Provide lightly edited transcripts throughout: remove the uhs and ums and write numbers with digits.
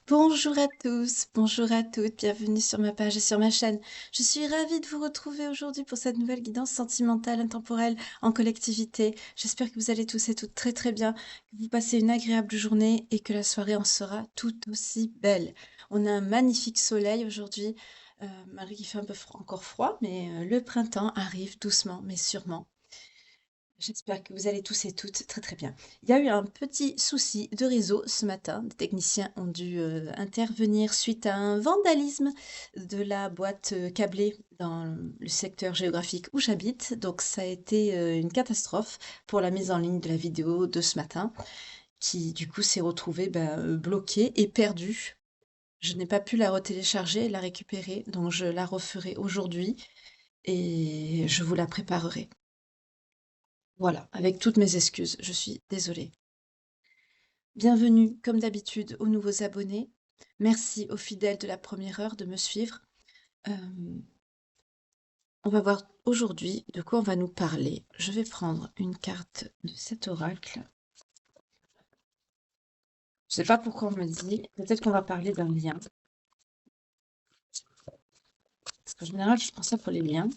Bonjour à tous, bonjour à toutes, bienvenue sur ma page et sur ma chaîne. Je suis ravie de vous retrouver aujourd'hui pour cette nouvelle guidance sentimentale intemporelle en collectivité. J'espère que vous allez tous et toutes très très bien, que vous passez une agréable journée et que la soirée en sera tout aussi belle. On a un magnifique soleil aujourd'hui, malgré qu'il fait un peu encore froid, mais le printemps arrive doucement mais sûrement. J'espère que vous allez tous et toutes très très bien. Il y a eu un petit souci de réseau ce matin. Des techniciens ont dû intervenir suite à un vandalisme de la boîte câblée dans le secteur géographique où j'habite. Donc ça a été une catastrophe pour la mise en ligne de la vidéo de ce matin, qui du coup s'est retrouvée bloquée et perdue. Je n'ai pas pu la retélécharger et la récupérer, donc je la referai aujourd'hui et je vous la préparerai. Voilà, avec toutes mes excuses, je suis désolée. Bienvenue, comme d'habitude, aux nouveaux abonnés. Merci aux fidèles de la première heure de me suivre. Euh, on va voir aujourd'hui de quoi on va nous parler. Je vais prendre une carte de cet oracle. Je ne sais pas pourquoi on me dit. Peut-être qu'on va parler d'un lien. Parce qu'en général, je prends ça pour les liens.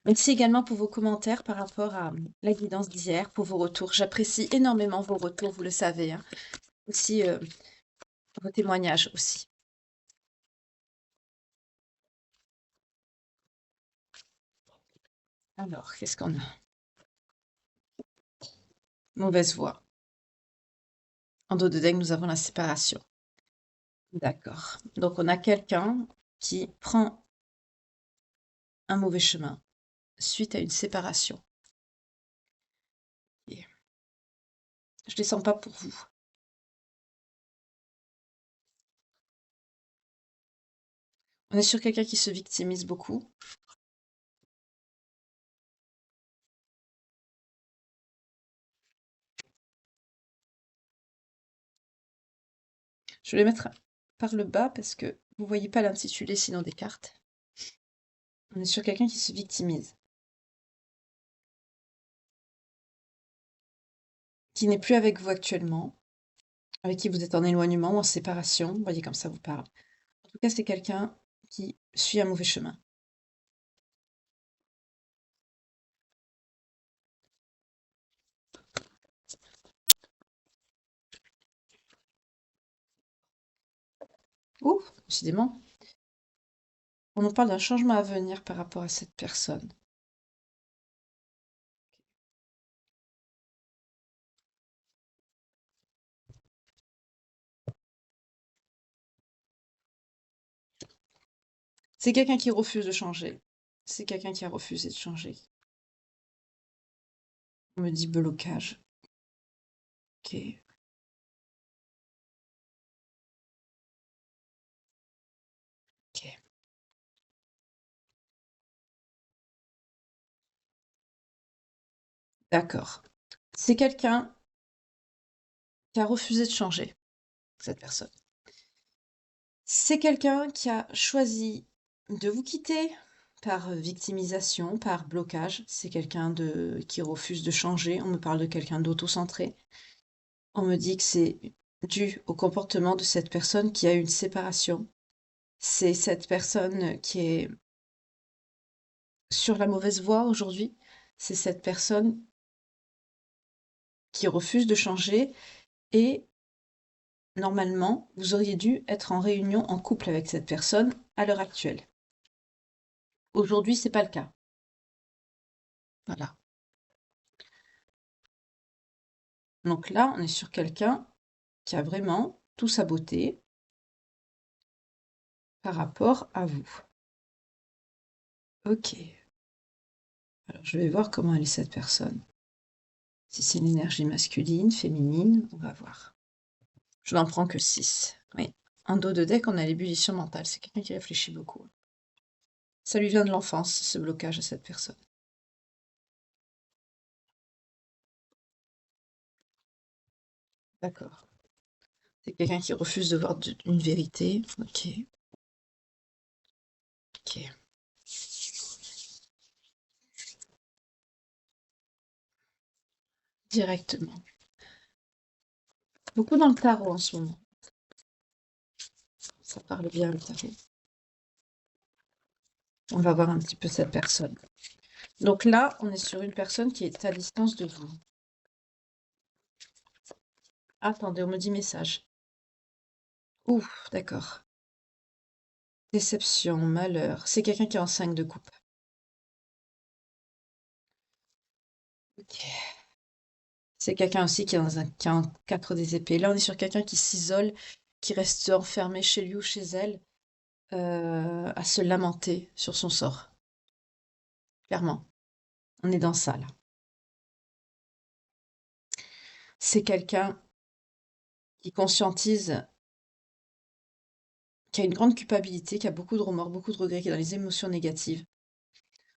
Merci également pour vos commentaires par rapport à la guidance d'hier, pour vos retours. J'apprécie énormément vos retours, vous le savez, hein. Aussi, vos témoignages aussi. Alors, qu'est-ce qu'on a? Mauvaise voix. En dos de deck, nous avons la séparation. D'accord. Donc, on a quelqu'un qui prend un mauvais chemin suite à une séparation. Et je ne les sens pas pour vous. On est sur quelqu'un qui se victimise beaucoup. Je vais les mettre par le bas parce que vous ne voyez pas l'intitulé sinon des cartes. On est sur quelqu'un qui se victimise, qui n'est plus avec vous actuellement, avec qui vous êtes en éloignement ou en séparation. Vous voyez comme ça vous parle. En tout cas, c'est quelqu'un qui suit un mauvais chemin. Ouh, décidément. On nous parle d'un changement à venir par rapport à cette personne. C'est quelqu'un qui refuse de changer. C'est quelqu'un qui a refusé de changer. On me dit blocage. Ok. Ok. D'accord. C'est quelqu'un qui a refusé de changer, cette personne. C'est quelqu'un qui a choisi de vous quitter par victimisation, par blocage. C'est quelqu'un qui refuse de changer. On me parle de quelqu'un d'autocentré. On me dit que c'est dû au comportement de cette personne qui a eu une séparation. C'est cette personne qui est sur la mauvaise voie aujourd'hui. C'est cette personne qui refuse de changer et normalement, vous auriez dû être en réunion en couple avec cette personne à l'heure actuelle. Aujourd'hui, c'est pas le cas. Voilà. Donc là, on est sur quelqu'un qui a vraiment tout saboté par rapport à vous. Ok. Alors, je vais voir comment elle est cette personne. Si c'est une énergie masculine, féminine, on va voir. Je n'en prends que 6. Oui. En dos de deck, on a l'ébullition mentale. C'est quelqu'un qui réfléchit beaucoup. Ça lui vient de l'enfance, ce blocage à cette personne. D'accord. C'est quelqu'un qui refuse de voir une vérité. Ok. Ok. Directement. Beaucoup dans le tarot en ce moment. Ça parle bien le tarot. On va voir un petit peu cette personne. Donc là, on est sur une personne qui est à distance de vous. Attendez, on me dit message. Ouf, d'accord. Déception, malheur. C'est quelqu'un qui est en 5 de coupe. Ok. C'est quelqu'un aussi qui est en 4 des épées. Là, on est sur quelqu'un qui s'isole, qui reste enfermé chez lui ou chez elle, à se lamenter sur son sort. Clairement. On est dans ça, là. C'est quelqu'un qui conscientise, qui a une grande culpabilité, qui a beaucoup de remords, beaucoup de regrets, qui est dans les émotions négatives.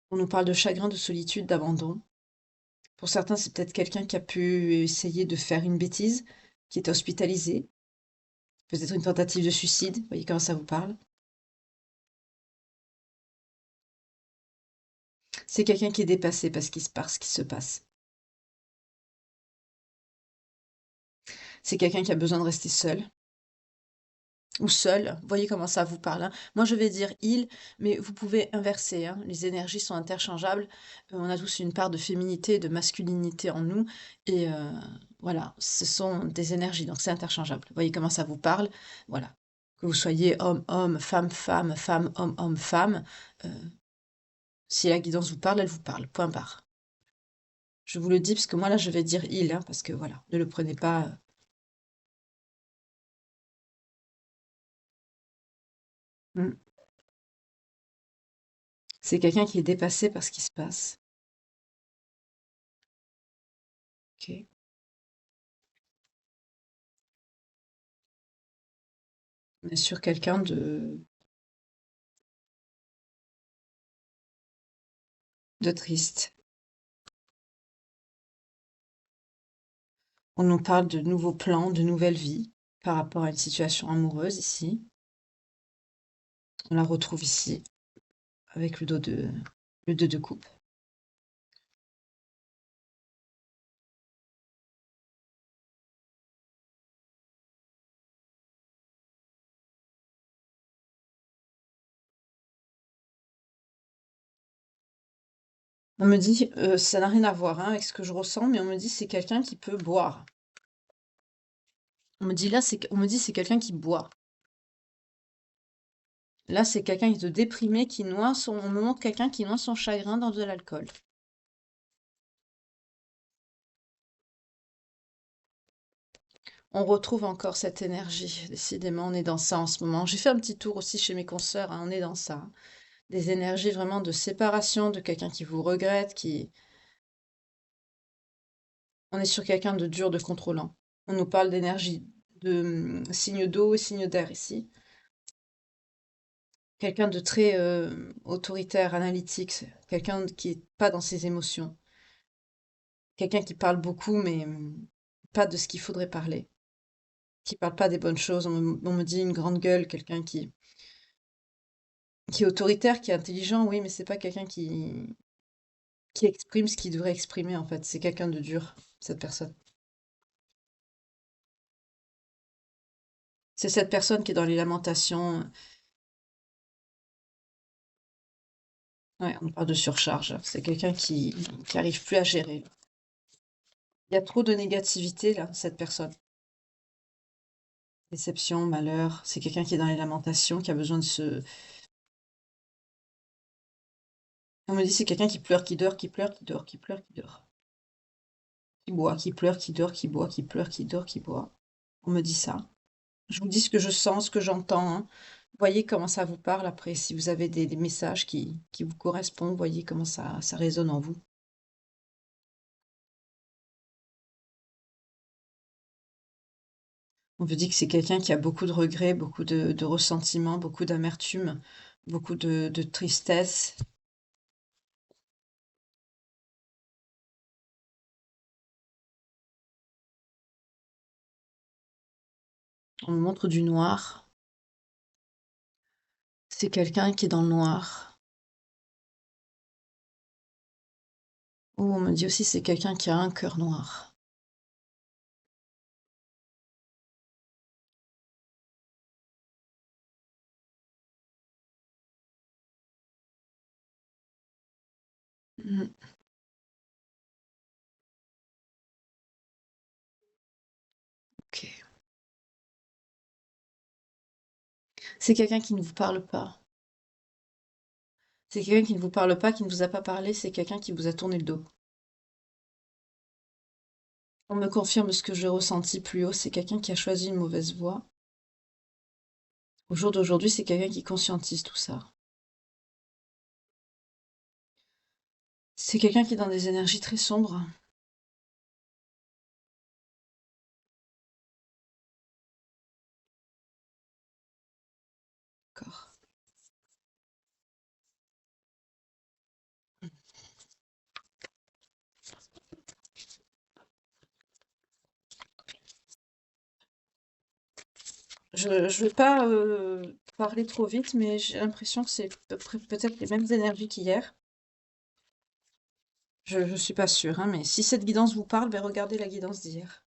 On nous parle de chagrin, de solitude, d'abandon. Pour certains, c'est peut-être quelqu'un qui a pu essayer de faire une bêtise, qui est hospitalisé. Peut-être une tentative de suicide. Vous voyez comment ça vous parle? C'est quelqu'un qui est dépassé par ce qui se passe. C'est quelqu'un qui a besoin de rester seul ou seul. Vous voyez comment ça vous parle, hein. Moi, je vais dire il, mais vous pouvez inverser, hein. Les énergies sont interchangeables. On a tous une part de féminité et de masculinité en nous. Et voilà, ce sont des énergies, donc c'est interchangeable. Vous voyez comment ça vous parle? Voilà. Que vous soyez homme, homme, femme, femme, femme, homme, homme, femme. euh, si la guidance vous parle, elle vous parle. Point barre. Je vous le dis parce que moi, là, je vais dire il, hein, parce que voilà, ne le prenez pas. Mm. C'est quelqu'un qui est dépassé par ce qui se passe. Ok. On est sur quelqu'un de triste. On nous parle de nouveaux plans, de nouvelles vies par rapport à une situation amoureuse ici. On la retrouve ici avec le dos de coupe. On me dit, ça n'a rien à voir hein, avec ce que je ressens, mais on me dit c'est quelqu'un qui peut boire. On me dit là, on me dit c'est quelqu'un qui boit. Là, c'est quelqu'un qui est déprimé, qui noie son. On me montre quelqu'un qui noie son chagrin dans de l'alcool. On retrouve encore cette énergie. Décidément, on est dans ça en ce moment. J'ai fait un petit tour aussi chez mes consoeurs, hein, on est dans ça. Des énergies vraiment de séparation, de quelqu'un qui vous regrette, qui... On est sur quelqu'un de dur, de contrôlant. On nous parle d'énergie, de signes d'eau et signes d'air ici. Quelqu'un de très autoritaire, analytique, quelqu'un qui est pas dans ses émotions. Quelqu'un qui parle beaucoup, mais pas de ce qu'il faudrait parler. Qui parle pas des bonnes choses. On me dit une grande gueule, quelqu'un qui est autoritaire, qui est intelligent, oui, mais c'est pas quelqu'un qui exprime ce qu'il devrait exprimer, en fait. C'est quelqu'un de dur, cette personne. C'est cette personne qui est dans les lamentations. Ouais, on parle de surcharge. C'est quelqu'un qui arrive plus à gérer. Il y a trop de négativité, là, cette personne. Déception, malheur. C'est quelqu'un qui est dans les lamentations, qui a besoin de se... On me dit c'est quelqu'un qui pleure, qui dort, qui pleure, qui dort, qui pleure, qui dort. Qui boit, qui pleure, qui dort, qui boit, qui pleure, qui dort, qui boit. On me dit ça. Je vous dis ce que je sens, ce que j'entends, hein. Voyez comment ça vous parle après. Si vous avez des messages qui vous correspondent, voyez comment ça résonne en vous. On me dit que c'est quelqu'un qui a beaucoup de regrets, beaucoup de ressentiments, beaucoup d'amertume, beaucoup de tristesse. On me montre du noir. C'est quelqu'un qui est dans le noir. Ou on me dit aussi c'est quelqu'un qui a un cœur noir. Mhm. Ok. C'est quelqu'un qui ne vous parle pas. C'est quelqu'un qui ne vous parle pas, qui ne vous a pas parlé, c'est quelqu'un qui vous a tourné le dos. On me confirme ce que j'ai ressenti plus haut, c'est quelqu'un qui a choisi une mauvaise voie. Au jour d'aujourd'hui, c'est quelqu'un qui conscientise tout ça. C'est quelqu'un qui est dans des énergies très sombres. D'accord. Je ne vais pas parler trop vite, mais j'ai l'impression que c'est peut-être les mêmes énergies qu'hier. Je ne suis pas sûre, hein, mais si cette guidance vous parle, ben regardez la guidance d'hier.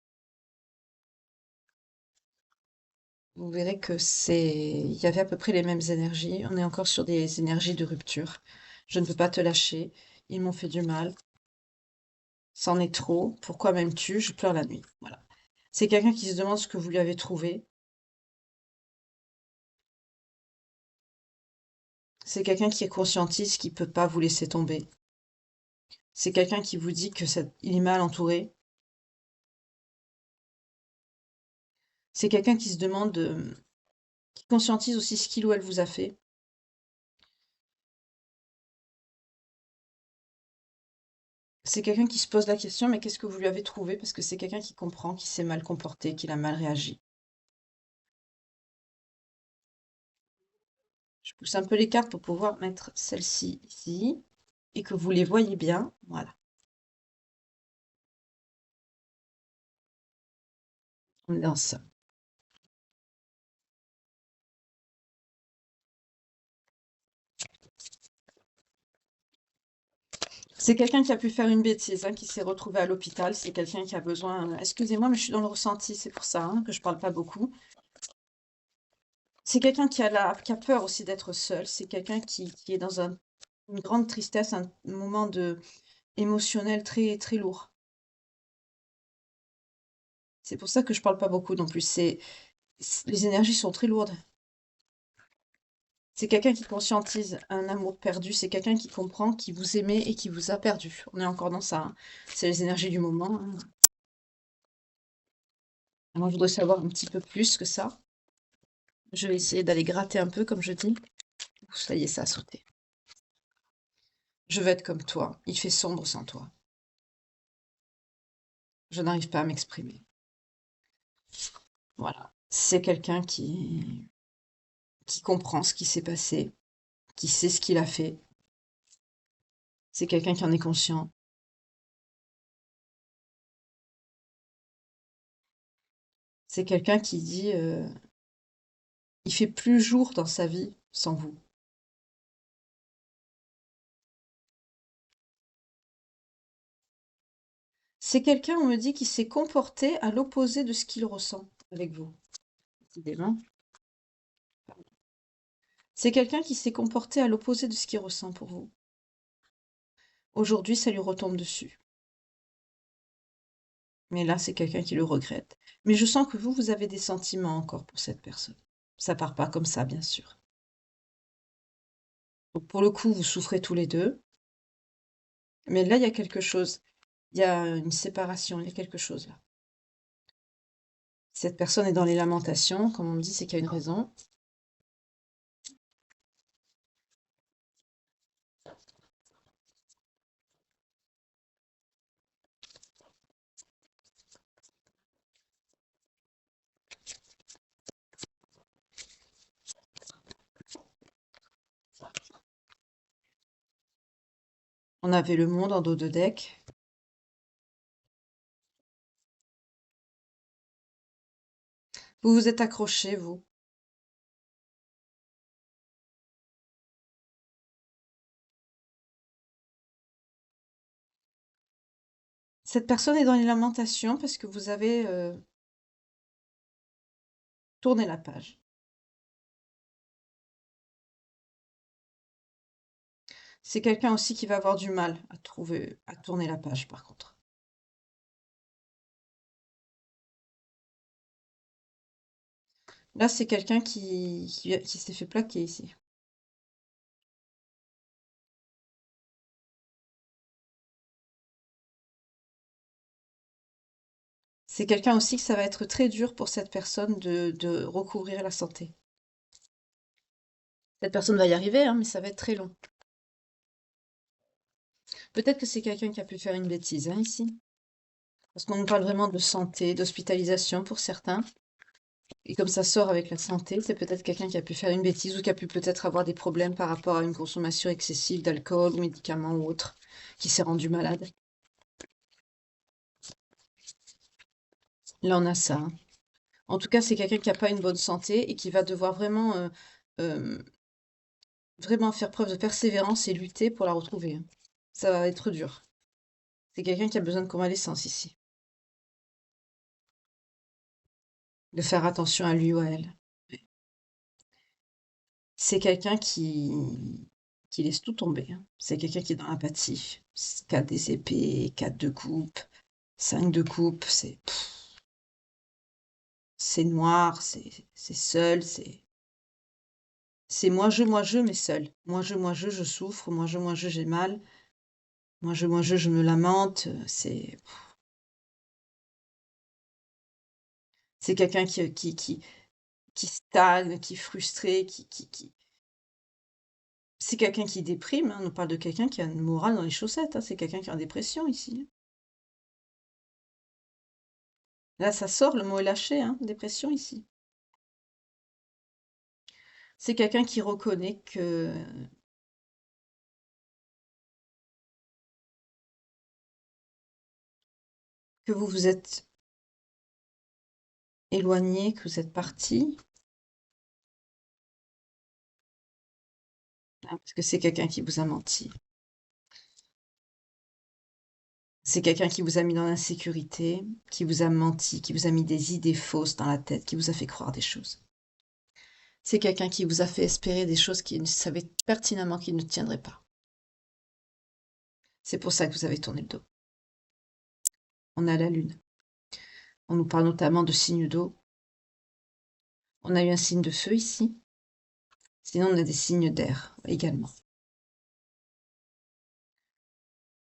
Vous verrez que il y avait à peu près les mêmes énergies. On est encore sur des énergies de rupture. Je ne veux pas te lâcher. Ils m'ont fait du mal. C'en est trop. Pourquoi m'aimes-tu? Je pleure la nuit. Voilà. C'est quelqu'un qui se demande ce que vous lui avez trouvé. C'est quelqu'un qui conscientise qu'il peut pas vous laisser tomber. C'est quelqu'un qui vous dit que il est mal entouré. C'est quelqu'un qui se demande, qui conscientise aussi ce qu'il ou elle vous a fait. C'est quelqu'un qui se pose la question, mais qu'est-ce que vous lui avez trouvé? Parce que c'est quelqu'un qui comprend, qui s'est mal comporté, qu'il a mal réagi. Je pousse un peu les cartes pour pouvoir mettre celle-ci ici et que vous les voyez bien. Voilà, on est dans ça. C'est quelqu'un qui a pu faire une bêtise, hein, qui s'est retrouvé à l'hôpital. C'est quelqu'un qui a besoin. Excusez-moi, mais je suis dans le ressenti, c'est pour ça hein, que je parle pas beaucoup. C'est quelqu'un qui a peur aussi d'être seul. C'est quelqu'un qui est dans une grande tristesse, un moment émotionnel très très lourd. C'est pour ça que je parle pas beaucoup non plus. Les énergies sont très lourdes. C'est quelqu'un qui conscientise un amour perdu, c'est quelqu'un qui comprend, qui vous aimait et qui vous a perdu. On est encore dans ça, hein. C'est les énergies du moment, hein. Moi, je voudrais savoir un petit peu plus que ça. Je vais essayer d'aller gratter un peu, comme je dis. Ça y est, ça a sauté. Je veux être comme toi. Il fait sombre sans toi. Je n'arrive pas à m'exprimer. Voilà. C'est quelqu'un qui comprend ce qui s'est passé, qui sait ce qu'il a fait. C'est quelqu'un qui en est conscient. C'est quelqu'un qui dit, il fait plus jour dans sa vie sans vous. C'est quelqu'un, on me dit, qui s'est comporté à l'opposé de ce qu'il ressent avec vous. Décidément. C'est quelqu'un qui s'est comporté à l'opposé de ce qu'il ressent pour vous. Aujourd'hui, ça lui retombe dessus. Mais là, c'est quelqu'un qui le regrette. Mais je sens que vous avez des sentiments encore pour cette personne. Ça part pas comme ça, bien sûr. Donc pour le coup, vous souffrez tous les deux. Mais là, il y a quelque chose. Il y a une séparation, il y a quelque chose là. Cette personne est dans les lamentations, comme on me dit, c'est qu'il y a une raison. On avait le monde en dos de deck. Vous vous êtes accroché, vous. Cette personne est dans les lamentations parce que vous avez tourné la page. C'est quelqu'un aussi qui va avoir du mal à trouver à tourner la page, par contre. Là, c'est quelqu'un qui s'est fait plaquer ici. C'est quelqu'un aussi que ça va être très dur pour cette personne de recouvrir la santé. Cette personne va y arriver, hein, mais ça va être très long. Peut-être que c'est quelqu'un qui a pu faire une bêtise, hein, ici. Parce qu'on nous parle vraiment de santé, d'hospitalisation pour certains. Et comme ça sort avec la santé, c'est peut-être quelqu'un qui a pu faire une bêtise ou qui a pu peut-être avoir des problèmes par rapport à une consommation excessive d'alcool ou médicaments ou autre, qui s'est rendu malade. Là, on a ça, hein. En tout cas, c'est quelqu'un qui n'a pas une bonne santé et qui va devoir euh, vraiment faire preuve de persévérance et lutter pour la retrouver, hein. Ça va être dur. C'est quelqu'un qui a besoin de convalescence ici. De faire attention à lui ou à elle. C'est quelqu'un qui laisse tout tomber, hein. C'est quelqu'un qui est dans l'apathie. 4 des épées, 4 de coupe, 5 de coupe, c'est noir, c'est seul, c'est moi je, mais seul. Je souffre, j'ai mal. Je me lamente. C'est quelqu'un qui stagne, qui est frustré, c'est quelqu'un qui déprime, hein. On parle de quelqu'un qui a une morale dans les chaussettes, hein. C'est quelqu'un qui est en dépression ici, hein. Là, ça sort, le mot est lâché, hein, dépression ici. C'est quelqu'un qui reconnaît que vous vous êtes éloigné, que vous êtes parti, hein, parce que c'est quelqu'un qui vous a menti. C'est quelqu'un qui vous a mis dans l'insécurité, qui vous a menti, qui vous a mis des idées fausses dans la tête, qui vous a fait croire des choses. C'est quelqu'un qui vous a fait espérer des choses qu'il savait pertinemment qu'il ne tiendrait pas. C'est pour ça que vous avez tourné le dos. On a la lune. On nous parle notamment de signes d'eau. On a eu un signe de feu ici. Sinon, on a des signes d'air également.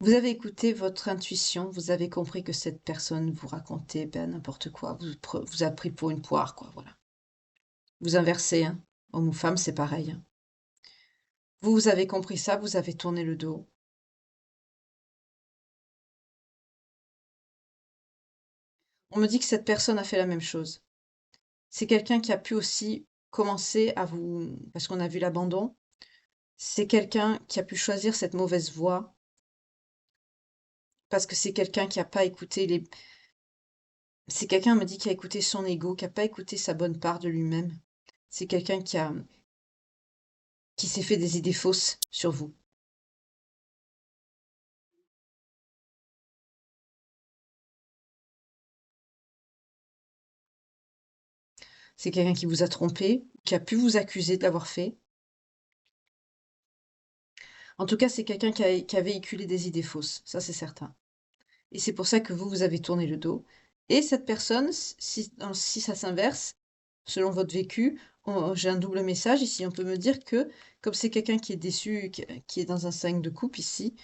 Vous avez écouté votre intuition, vous avez compris que cette personne vous racontait n'importe quoi, vous a pris pour une poire, quoi, voilà. Vous inversez, hein. Homme ou femme, c'est pareil, hein. Vous avez compris ça, vous avez tourné le dos. On me dit que cette personne a fait la même chose. C'est quelqu'un qui a pu aussi commencer à vous, parce qu'on a vu l'abandon, c'est quelqu'un qui a pu choisir cette mauvaise voie, parce que c'est quelqu'un qui a pas écouté les... C'est quelqu'un, me dit, qui a écouté son ego, qui a pas écouté sa bonne part de lui-même. C'est quelqu'un qui s'est fait des idées fausses sur vous. C'est quelqu'un qui vous a trompé, qui a pu vous accuser de l'avoir fait. En tout cas, c'est quelqu'un qui a véhiculé des idées fausses, ça c'est certain. Et c'est pour ça que vous avez tourné le dos. Et cette personne, si ça s'inverse, selon votre vécu, j'ai un double message ici. On peut me dire que, comme c'est quelqu'un qui est déçu, qui est dans un 5 de coupe ici,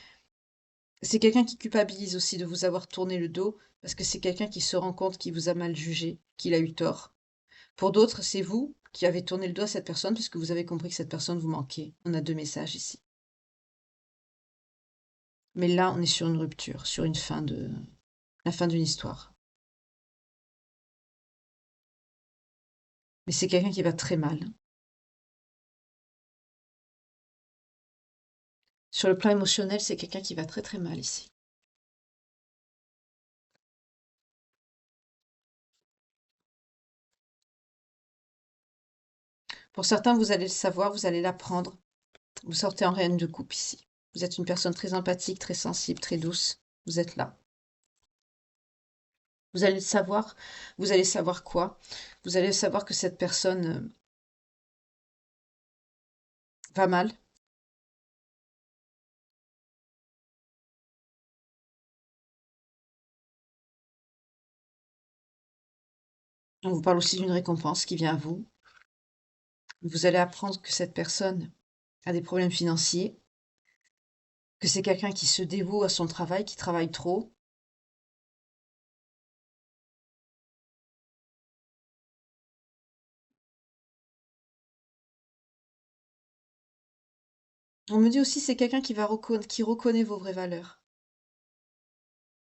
c'est quelqu'un qui culpabilise aussi de vous avoir tourné le dos, parce que c'est quelqu'un qui se rend compte qu'il vous a mal jugé, qu'il a eu tort. Pour d'autres, c'est vous qui avez tourné le dos à cette personne, puisque vous avez compris que cette personne vous manquait. On a deux messages ici. Mais là, on est sur une rupture, sur la fin d'une histoire. Mais c'est quelqu'un qui va très mal. Sur le plan émotionnel, c'est quelqu'un qui va très très mal ici. Pour certains, vous allez le savoir, vous allez l'apprendre. Vous sortez en reine de coupe ici. Vous êtes une personne très empathique, très sensible, très douce. Vous êtes là. Vous allez le savoir. Vous allez savoir quoi? Vous allez savoir que cette personne va mal. On vous parle aussi d'une récompense qui vient à vous. Vous allez apprendre que cette personne a des problèmes financiers, que c'est quelqu'un qui se dévoue à son travail, qui travaille trop. On me dit aussi c'est quelqu'un qui reconnaît vos vraies valeurs.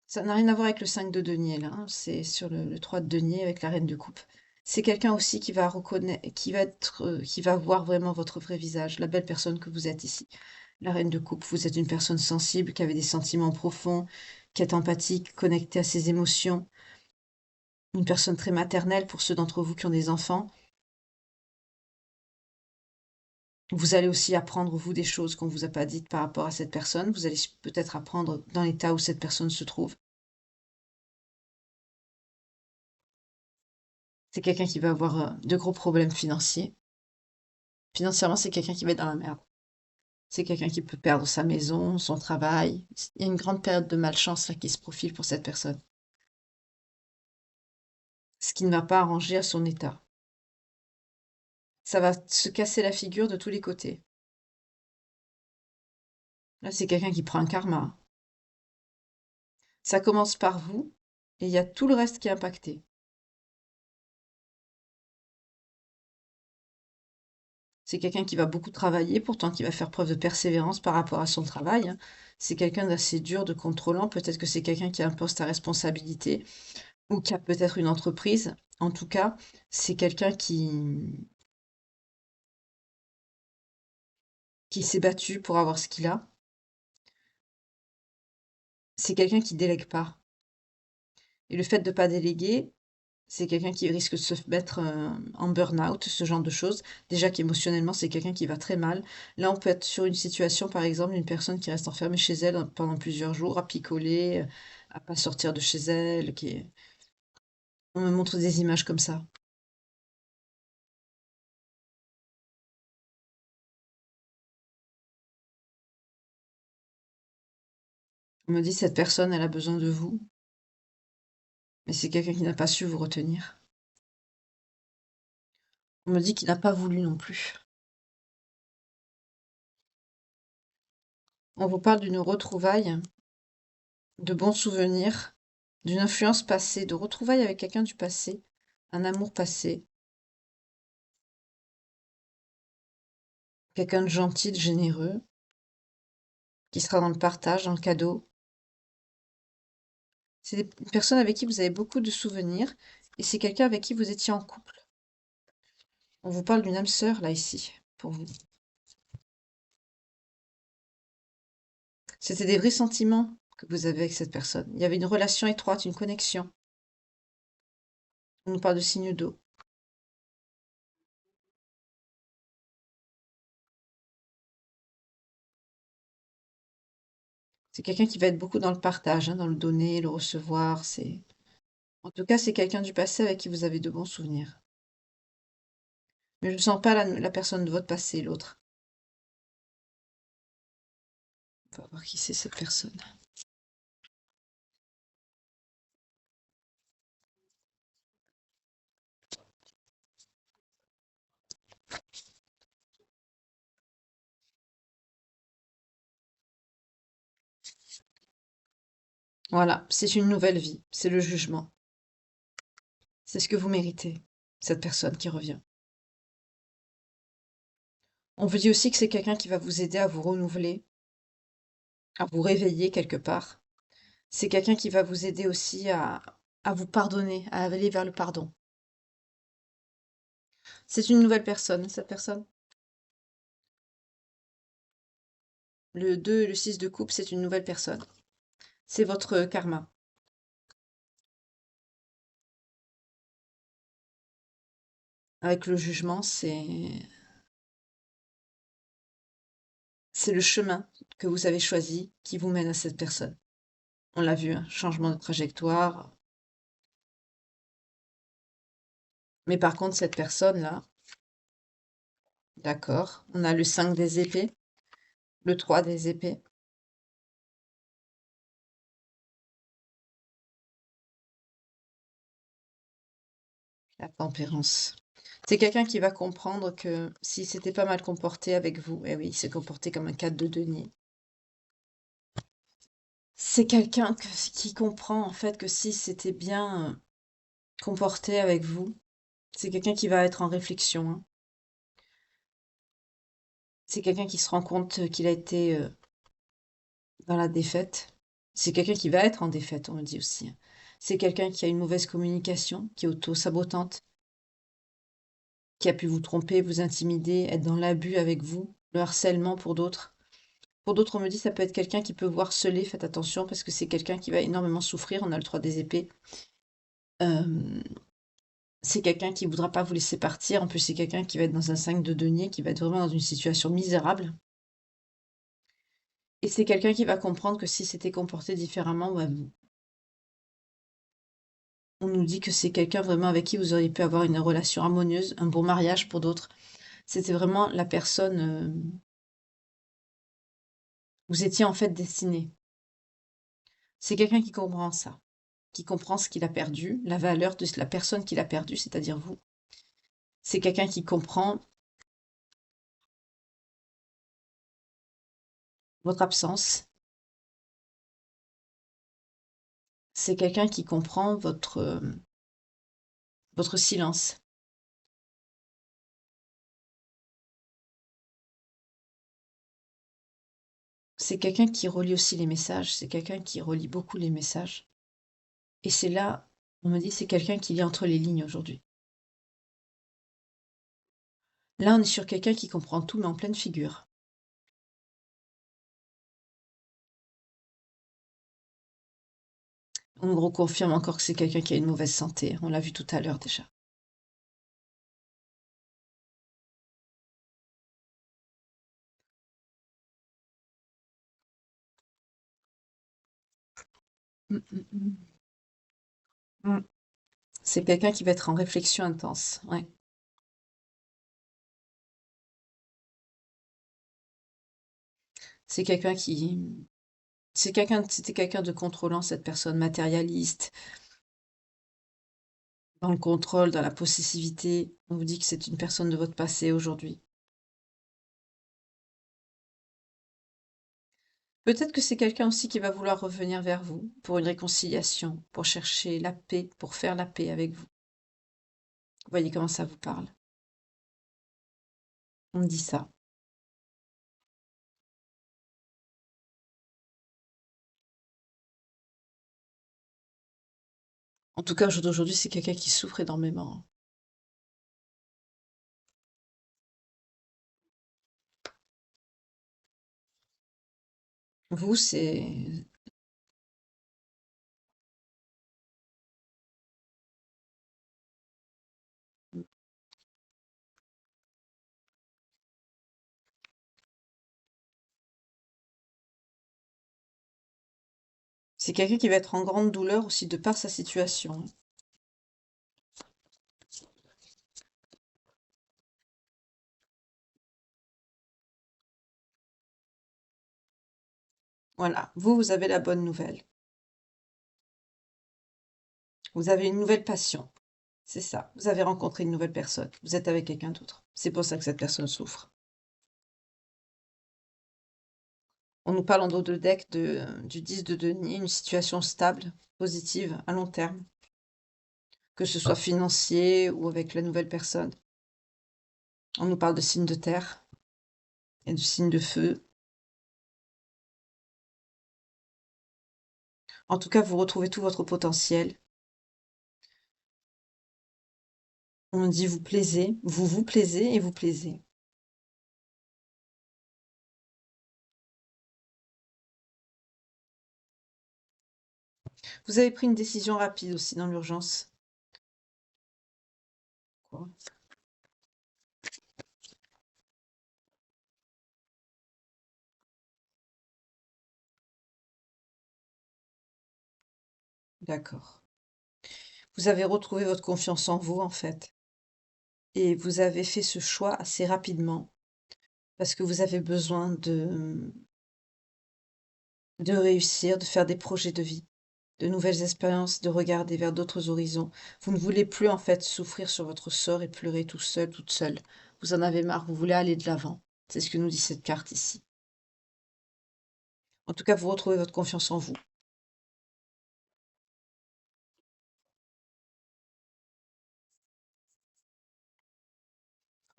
Ça n'a rien à voir avec le 5 de denier là, hein, c'est sur le 3 de denier avec la reine de coupe. C'est quelqu'un aussi qui va reconnaître, qui va voir vraiment votre vrai visage, la belle personne que vous êtes ici. La reine de coupe, vous êtes une personne sensible, qui avait des sentiments profonds, qui est empathique, connectée à ses émotions, une personne très maternelle pour ceux d'entre vous qui ont des enfants. Vous allez aussi apprendre, vous, des choses qu'on vous a pas dites par rapport à cette personne. Vous allez peut-être apprendre dans l'état où cette personne se trouve. C'est quelqu'un qui va avoir de gros problèmes financiers. Financièrement, c'est quelqu'un qui va être dans la merde. C'est quelqu'un qui peut perdre sa maison, son travail. Il y a une grande période de malchance là qui se profile pour cette personne. Ce qui ne va pas arranger à son état. Ça va se casser la figure de tous les côtés. Là, c'est quelqu'un qui prend un karma. Ça commence par vous et il y a tout le reste qui est impacté. C'est quelqu'un qui va beaucoup travailler, pourtant qui va faire preuve de persévérance par rapport à son travail, hein. C'est quelqu'un d'assez dur, de contrôlant. Peut-être que c'est quelqu'un qui a un poste à responsabilité ou qui a peut-être une entreprise. En tout cas, c'est quelqu'un qui s'est battu pour avoir ce qu'il a. C'est quelqu'un qui délègue pas. Et le fait de pas déléguer, c'est quelqu'un qui risque de se mettre en burn-out, ce genre de choses. Déjà qu'émotionnellement, c'est quelqu'un qui va très mal. Là, on peut être sur une situation, par exemple, d'une personne qui reste enfermée chez elle pendant plusieurs jours, à picoler, à pas sortir de chez elle. On me montre des images comme ça. On me dit, cette personne, elle a besoin de vous, mais c'est quelqu'un qui n'a pas su vous retenir. On me dit qu'il n'a pas voulu non plus. On vous parle d'une retrouvaille, de bons souvenirs, d'une influence passée, de retrouvailles avec quelqu'un du passé, un amour passé, quelqu'un de gentil, de généreux, qui sera dans le partage, dans le cadeau. C'est une personne avec qui vous avez beaucoup de souvenirs et c'est quelqu'un avec qui vous étiez en couple. On vous parle d'une âme sœur là ici, pour vous. C'était des vrais sentiments que vous avez avec cette personne. Il y avait une relation étroite, une connexion. On nous parle de signes d'eau. C'est quelqu'un qui va être beaucoup dans le partage, hein, dans le donner, le recevoir. En tout cas, c'est quelqu'un du passé avec qui vous avez de bons souvenirs. Mais je ne sens pas la personne de votre passé, l'autre. On va voir qui c'est cette personne. Voilà, c'est une nouvelle vie, c'est le jugement. C'est ce que vous méritez, cette personne qui revient. On vous dit aussi que c'est quelqu'un qui va vous aider à vous renouveler, à vous réveiller quelque part. C'est quelqu'un qui va vous aider aussi à vous pardonner, à aller vers le pardon. C'est une nouvelle personne, cette personne. Le 2 et le 6 de coupe, c'est une nouvelle personne. C'est votre karma. Avec le jugement, c'est le chemin que vous avez choisi qui vous mène à cette personne. On l'a vu, hein, changement de trajectoire. Mais par contre, cette personne-là, d'accord, on a le 5 des épées, le 3 des épées. La tempérance. C'est quelqu'un qui va comprendre que s'il s'était pas mal comporté avec vous, eh oui, il s'est comporté comme un 4 de denier. C'est quelqu'un qui comprend en fait que si c'était bien comporté avec vous, c'est quelqu'un qui va être en réflexion, hein. C'est quelqu'un qui se rend compte qu'il a été dans la défaite. C'est quelqu'un qui va être en défaite, on me dit aussi, hein. C'est quelqu'un qui a une mauvaise communication, qui est auto-sabotante, qui a pu vous tromper, vous intimider, être dans l'abus avec vous, le harcèlement pour d'autres. Pour d'autres, on me dit ça peut être quelqu'un qui peut vous harceler, faites attention parce que c'est quelqu'un qui va énormément souffrir, on a le 3 des épées. Hem, c'est quelqu'un qui voudra pas vous laisser partir, en plus c'est quelqu'un qui va être dans un 5 de denier, qui va être vraiment dans une situation misérable et c'est quelqu'un qui va comprendre que s'il s'était comporté différemment, bah, on nous dit que c'est quelqu'un vraiment avec qui vous auriez pu avoir une relation harmonieuse, un bon mariage pour d'autres. C'était vraiment la personne, vous étiez en fait destinés. C'est quelqu'un qui comprend ça, qui comprend ce qu'il a perdu, la valeur de la personne qu'il a perdue, c'est-à-dire vous. C'est quelqu'un qui comprend votre absence. C'est quelqu'un qui comprend votre silence. C'est quelqu'un qui relie aussi les messages, c'est quelqu'un qui relie beaucoup les messages et c'est là, on me dit, c'est quelqu'un qui lit entre les lignes aujourd'hui. Là, on est sur quelqu'un qui comprend tout, mais en pleine figure. On me reconfirme encore que c'est quelqu'un qui a une mauvaise santé, on l'a vu tout à l'heure déjà. Mmh, mmh, mmh. Mmh. C'est quelqu'un qui va être en réflexion intense, ouais. C'est quelqu'un qui c'était quelqu'un de contrôlant, cette personne, matérialiste, dans le contrôle, dans la possessivité. On vous dit que c'est une personne de votre passé aujourd'hui. Peut-être que c'est quelqu'un aussi qui va vouloir revenir vers vous pour une réconciliation, pour chercher la paix, pour faire la paix avec vous. Vous voyez comment ça vous parle? On me dit ça. En tout cas, au jour d'aujourd'hui, c'est quelqu'un qui souffre énormément. Vous, c'est quelqu'un qui va être en grande douleur aussi de par sa situation, hein. Voilà, vous avez la bonne nouvelle. Vous avez une nouvelle passion. C'est ça. Vous avez rencontré une nouvelle personne. Vous êtes avec quelqu'un d'autre. C'est pour ça que cette personne souffre. On nous parle en dos de deck du 10 de denier, une situation stable, positive, à long terme, que ce soit financier ou avec la nouvelle personne. On nous parle de signes de terre et de signes de feu. En tout cas, vous retrouvez tout votre potentiel. On dit vous plaisez, vous vous plaisez et vous plaisez. Vous avez pris une décision rapide aussi dans l'urgence. Quoi? D'accord. Vous avez retrouvé votre confiance en vous, en fait. Et vous avez fait ce choix assez rapidement parce que vous avez besoin de réussir, de faire des projets de vie. de nouvelles expériences, de regarder vers d'autres horizons. Vous ne voulez plus en fait souffrir sur votre sort et pleurer tout seul, toute seule. Vous en avez marre, vous voulez aller de l'avant. C'est ce que nous dit cette carte ici. En tout cas, vous retrouvez votre confiance en vous.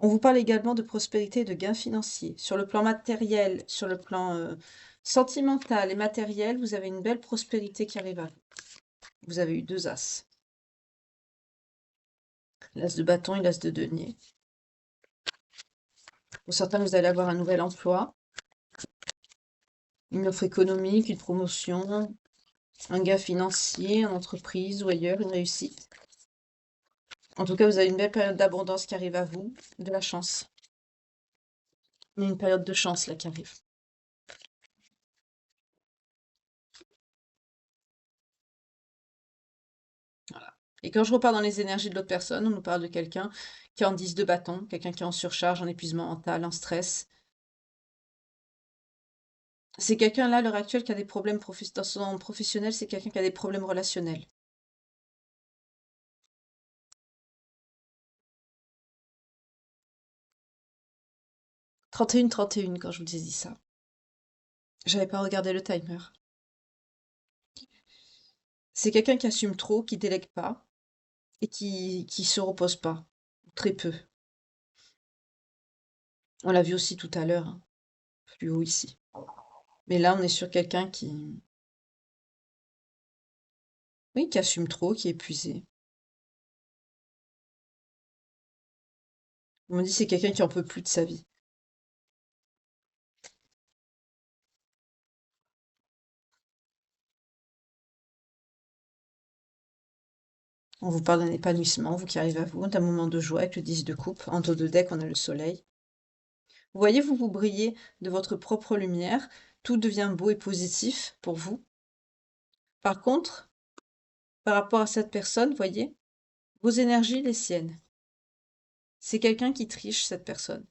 On vous parle également de prospérité et de gains financiers. Sur le plan matériel, sur le plan sentimental et matériel, vous avez une belle prospérité qui arrive à vous. Vous avez eu 2 as. L'as de bâton et l'as de denier. Pour certains, vous allez avoir un nouvel emploi, une offre économique, une promotion, un gain financier en entreprise ou ailleurs, une réussite. En tout cas, vous avez une belle période d'abondance qui arrive à vous, de la chance. Il y a une période de chance là qui arrive. Voilà. Et quand je repars dans les énergies de l'autre personne, on nous parle de quelqu'un qui est en 10 de bâton, quelqu'un qui est en surcharge, en épuisement mental, en stress. C'est quelqu'un là, à l'heure actuelle, qui a des problèmes dans son professionnel, c'est quelqu'un qui a des problèmes relationnels. 31-31 quand je vous ai dit ça. J'avais pas regardé le timer. C'est quelqu'un qui assume trop, qui délègue pas et qui se repose pas. Très peu. On l'a vu aussi tout à l'heure, hein, plus haut ici. Mais là, on est sur quelqu'un qui, oui, qui assume trop, qui est épuisé. On me dit c'est quelqu'un qui en peut plus de sa vie. On vous parle d'un épanouissement, vous qui arrive à vous, d'un moment de joie avec le 10 de coupe. En dos de deck, on a le soleil. Vous voyez, vous brillez de votre propre lumière. Tout devient beau et positif pour vous. Par contre, par rapport à cette personne, voyez, vos énergies, les siennes. C'est quelqu'un qui triche, cette personne.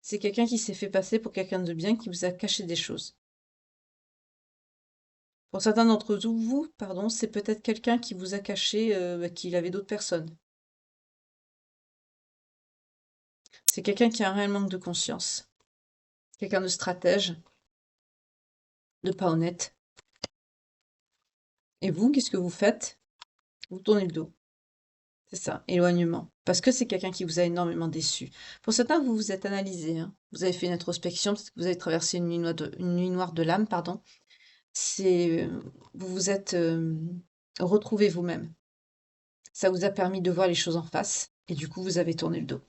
C'est quelqu'un qui s'est fait passer pour quelqu'un de bien, qui vous a caché des choses. Pour certains d'entre vous, pardon, c'est peut-être quelqu'un qui vous a caché qu'il avait d'autres personnes. C'est quelqu'un qui a un réel manque de conscience. Quelqu'un de stratège, de pas honnête. Et vous, qu'est-ce que vous faites? Vous tournez le dos. C'est ça, éloignement. Parce que c'est quelqu'un qui vous a énormément déçu. Pour certains, vous vous êtes analysé, hein. Vous avez fait une introspection, peut-être que vous avez traversé une nuit noire de l'âme, pardon. Vous vous êtes retrouvé vous-même. Ça vous a permis de voir les choses en face, et du coup, vous avez tourné le dos.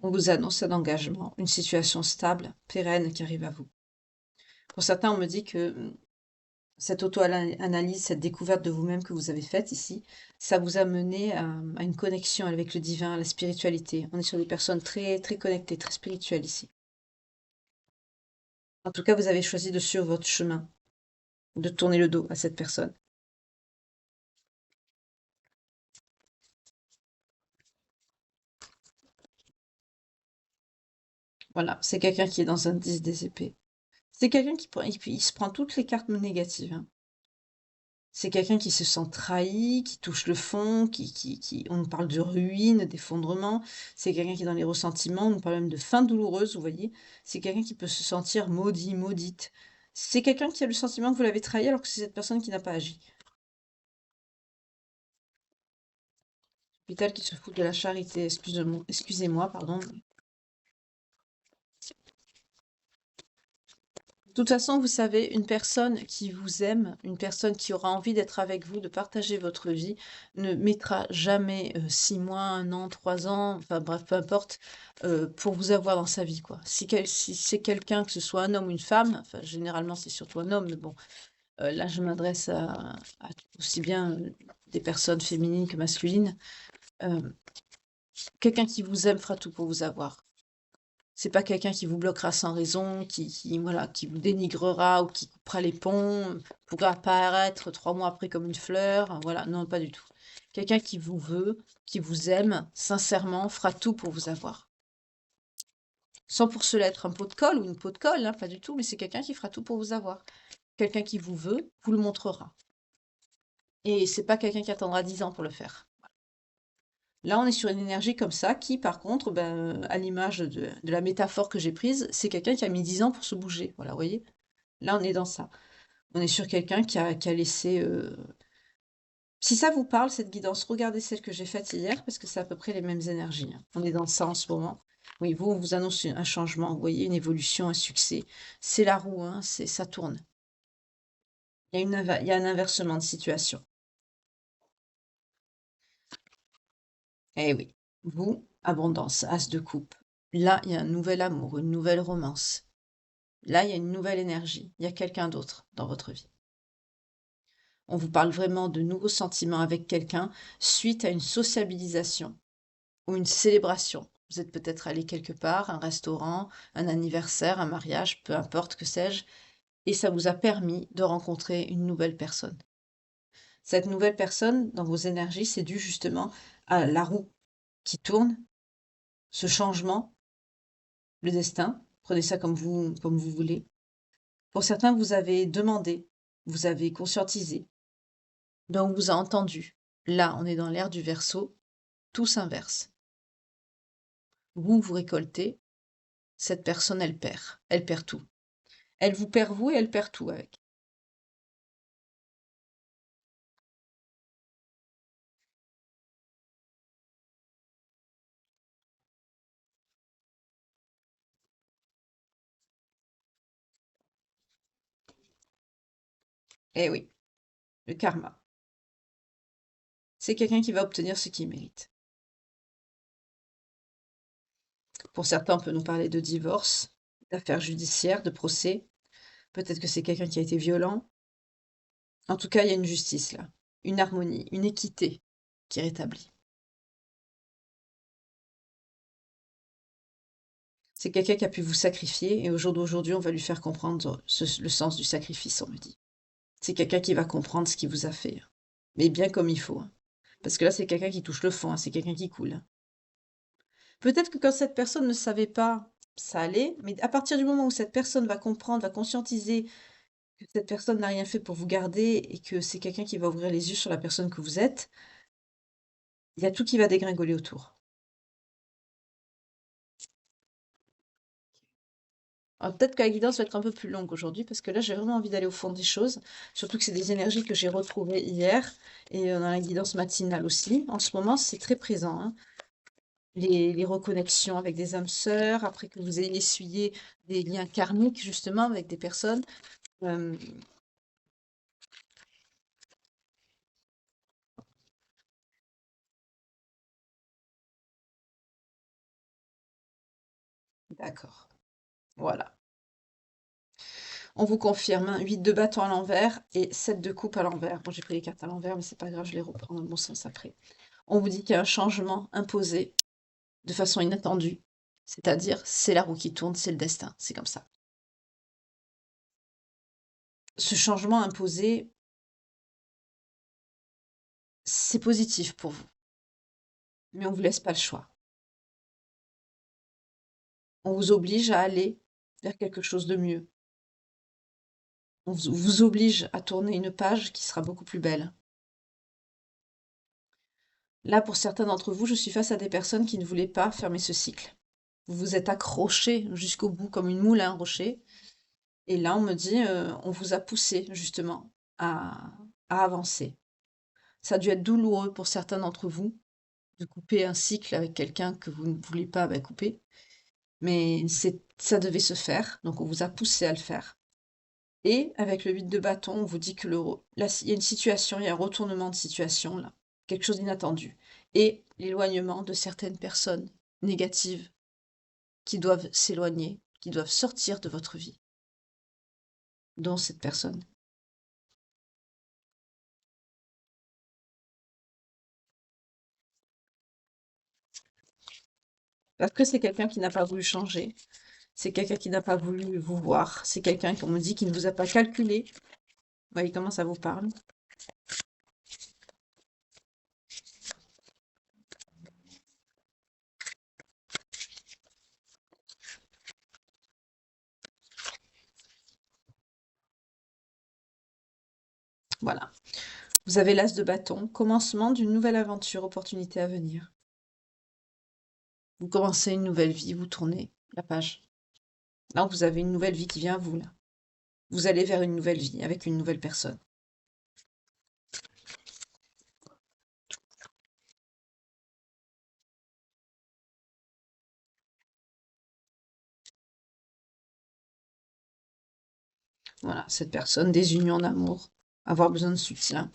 On vous annonce un engagement, une situation stable, pérenne qui arrive à vous. Pour certains, on me dit que cette auto-analyse, cette découverte de vous-même que vous avez faite ici, ça vous a mené à une connexion avec le divin, à la spiritualité. On est sur des personnes très, très connectées, très spirituelles ici. En tout cas, vous avez choisi de suivre votre chemin, de tourner le dos à cette personne. Voilà, c'est quelqu'un qui est dans un 10 des épées. C'est quelqu'un il se prend toutes les cartes négatives, hein. C'est quelqu'un qui se sent trahi, qui touche le fond, on nous parle de ruine, d'effondrement. C'est quelqu'un qui est dans les ressentiments, on nous parle même de fin douloureuse, vous voyez. C'est quelqu'un qui peut se sentir maudit, maudite. C'est quelqu'un qui a le sentiment que vous l'avez trahi alors que c'est cette personne qui n'a pas agi. L'hôpital qui se fout de la charité, excusez-moi, pardon. toute façon, vous savez, une personne qui vous aime, une personne qui aura envie d'être avec vous, de partager votre vie, ne mettra jamais 6 mois, 1 an, 3 ans, enfin bref, peu importe, pour vous avoir dans sa vie, quoi. Si c'est quelqu'un, que ce soit un homme ou une femme, enfin généralement c'est surtout un homme, mais bon, là je m'adresse à aussi bien des personnes féminines que masculines. Quelqu'un qui vous aime fera tout pour vous avoir. C'est pas quelqu'un qui vous bloquera sans raison, voilà, qui vous dénigrera ou qui coupera les ponts, pourra apparaître 3 mois après comme une fleur, voilà, non, pas du tout. Quelqu'un qui vous veut, qui vous aime sincèrement, fera tout pour vous avoir. Sans pour cela être un pot de colle ou une peau de colle, hein, pas du tout, mais c'est quelqu'un qui fera tout pour vous avoir. Quelqu'un qui vous veut, vous le montrera. Et c'est pas quelqu'un qui attendra 10 ans pour le faire. Là, on est sur une énergie comme ça qui, par contre, ben, à l'image de la métaphore que j'ai prise, c'est quelqu'un qui a mis 10 ans pour se bouger. Voilà, vous voyez? Là, on est dans ça. On est sur quelqu'un qui a laissé. Si ça vous parle, cette guidance, regardez celle que j'ai faite hier, parce que c'est à peu près les mêmes énergies, hein. On est dans ça en ce moment. Oui, vous, on vous annonce un changement, vous voyez, une évolution, un succès. C'est la roue, hein, ça tourne. Il y a un inversement de situation. Eh oui. Vous, abondance, as de coupe. Là, il y a un nouvel amour, une nouvelle romance. Là, il y a une nouvelle énergie. Il y a quelqu'un d'autre dans votre vie. On vous parle vraiment de nouveaux sentiments avec quelqu'un suite à une sociabilisation ou une célébration. Vous êtes peut-être allé quelque part, un restaurant, un anniversaire, un mariage, peu importe, que sais-je, et ça vous a permis de rencontrer une nouvelle personne. Cette nouvelle personne, dans vos énergies, c'est dû justement à la roue qui tourne, ce changement, le destin. Prenez ça comme vous voulez. Pour certains, vous avez demandé, vous avez conscientisé, donc on vous a entendu. Là, on est dans l'ère du Verseau, tout s'inverse. Vous récoltez, cette personne, elle perd. Elle perd tout. Elle vous perd vous et elle perd tout avec. Eh oui, le karma. C'est quelqu'un qui va obtenir ce qu'il mérite. Pour certains, on peut nous parler de divorce, d'affaires judiciaires, de procès. Peut-être que c'est quelqu'un qui a été violent. En tout cas, il y a une justice là, une harmonie, une équité qui est rétablie. C'est quelqu'un qui a pu vous sacrifier et au jour d'aujourd'hui, on va lui faire comprendre le sens du sacrifice, on me dit. C'est quelqu'un qui va comprendre ce qu'il vous a fait, hein. Mais bien comme il faut, hein. Parce que là, c'est quelqu'un qui touche le fond, hein, c'est quelqu'un qui coule, hein. Peut-être que quand cette personne ne savait pas, ça allait, mais à partir du moment où cette personne va comprendre, va conscientiser que cette personne n'a rien fait pour vous garder et que c'est quelqu'un qui va ouvrir les yeux sur la personne que vous êtes, il y a tout qui va dégringoler autour. Alors peut-être que la guidance va être un peu plus longue aujourd'hui parce que là, j'ai vraiment envie d'aller au fond des choses, surtout que c'est des énergies que j'ai retrouvées hier et dans la guidance matinale aussi. En ce moment, c'est très présent, hein. Les reconnexions avec des âmes sœurs, après que vous ayez essuyé des liens karmiques justement avec des personnes. Euh, d'accord, voilà. On vous confirme, hein, 8 de bâton à l'envers et 7 de coupe à l'envers. Bon, j'ai pris les cartes à l'envers, mais c'est pas grave, je les reprends dans le bon sens après. On vous dit qu'il y a un changement imposé de façon inattendue. C'est-à-dire, c'est la roue qui tourne, c'est le destin, c'est comme ça. Ce changement imposé, c'est positif pour vous, mais on vous laisse pas le choix. On vous oblige à aller vers quelque chose de mieux. On vous oblige à tourner une page qui sera beaucoup plus belle. Là, pour certains d'entre vous, je suis face à des personnes qui ne voulaient pas fermer ce cycle. Vous vous êtes accrochés jusqu'au bout comme une moule à un rocher. Et là, on me dit, on vous a poussé justement à avancer. Ça a dû être douloureux pour certains d'entre vous de couper un cycle avec quelqu'un que vous ne voulez pas couper. Mais ça devait se faire, donc on vous a poussé à le faire. Et avec le 8 de bâton, on vous dit que là, il y a une situation, il y a un retournement de situation, là, quelque chose d'inattendu. Et l'éloignement de certaines personnes négatives qui doivent s'éloigner, qui doivent sortir de votre vie, dont cette personne. Parce que c'est quelqu'un qui n'a pas voulu changer, c'est quelqu'un qui n'a pas voulu vous voir, c'est quelqu'un, qu'on me dit, qui ne vous a pas calculé. Vous voyez comment ça vous parle? Voilà. Vous avez l'as de bâton, commencement d'une nouvelle aventure, opportunité à venir. Vous commencez une nouvelle vie, vous tournez la page. Là, vous avez une nouvelle vie qui vient à vous, là. Vous allez vers une nouvelle vie avec une nouvelle personne. Voilà, cette personne, des unions d'amour, avoir besoin de soutien.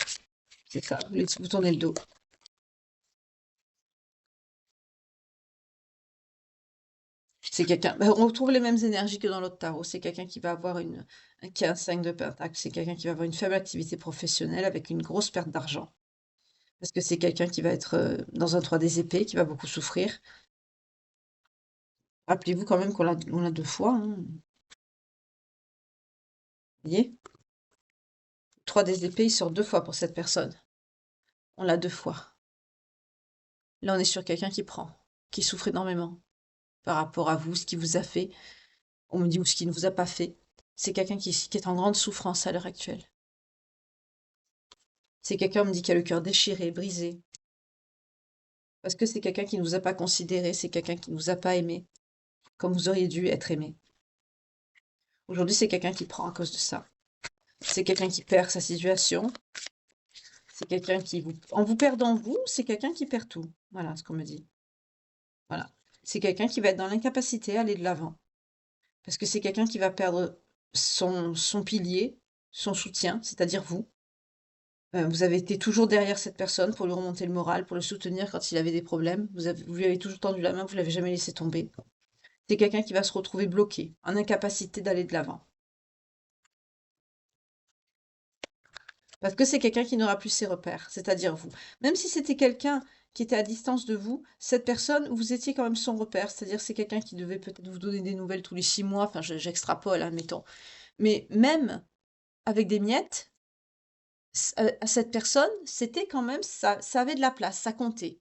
C'est ça, vous tournez le dos. C'est quelqu'un, on retrouve les mêmes énergies que dans l'autre tarot. C'est quelqu'un qui va avoir qui a un 5 de pentacle. C'est quelqu'un qui va avoir une faible activité professionnelle avec une grosse perte d'argent. Parce que c'est quelqu'un qui va être dans un 3 des épées, qui va beaucoup souffrir. Rappelez-vous quand même on l'a 2 fois, hein. Vous voyez? 3 des épées, il sort 2 fois pour cette personne. On l'a 2 fois. Là, on est sur quelqu'un qui prend, qui souffre énormément par rapport à vous, ce qu'il vous a fait. On me dit ou ce qu'il ne vous a pas fait. C'est quelqu'un qui est en grande souffrance à l'heure actuelle. C'est quelqu'un, on me dit, qui a le cœur déchiré, brisé. Parce que c'est quelqu'un qui ne vous a pas considéré, c'est quelqu'un qui ne vous a pas aimé, comme vous auriez dû être aimé. Aujourd'hui, c'est quelqu'un qui prend à cause de ça. C'est quelqu'un qui perd sa situation. C'est quelqu'un qui en vous perdant vous, c'est quelqu'un qui perd tout. Voilà ce qu'on me dit. Voilà. C'est quelqu'un qui va être dans l'incapacité à aller de l'avant. Parce que c'est quelqu'un qui va perdre son pilier, son soutien, c'est-à-dire vous. Vous avez été toujours derrière cette personne pour lui remonter le moral, pour le soutenir quand il avait des problèmes. Vous lui avez toujours tendu la main, vous l'avez jamais laissé tomber. C'est quelqu'un qui va se retrouver bloqué, en incapacité d'aller de l'avant. Parce que c'est quelqu'un qui n'aura plus ses repères, c'est-à-dire vous. Même si c'était quelqu'un qui était à distance de vous, cette personne, vous étiez quand même son repère, c'est-à-dire c'est quelqu'un qui devait peut-être vous donner des nouvelles tous les 6 mois, enfin j'extrapole, hein, mettons. Mais même avec des miettes, à cette personne, c'était quand même, ça avait de la place, ça comptait.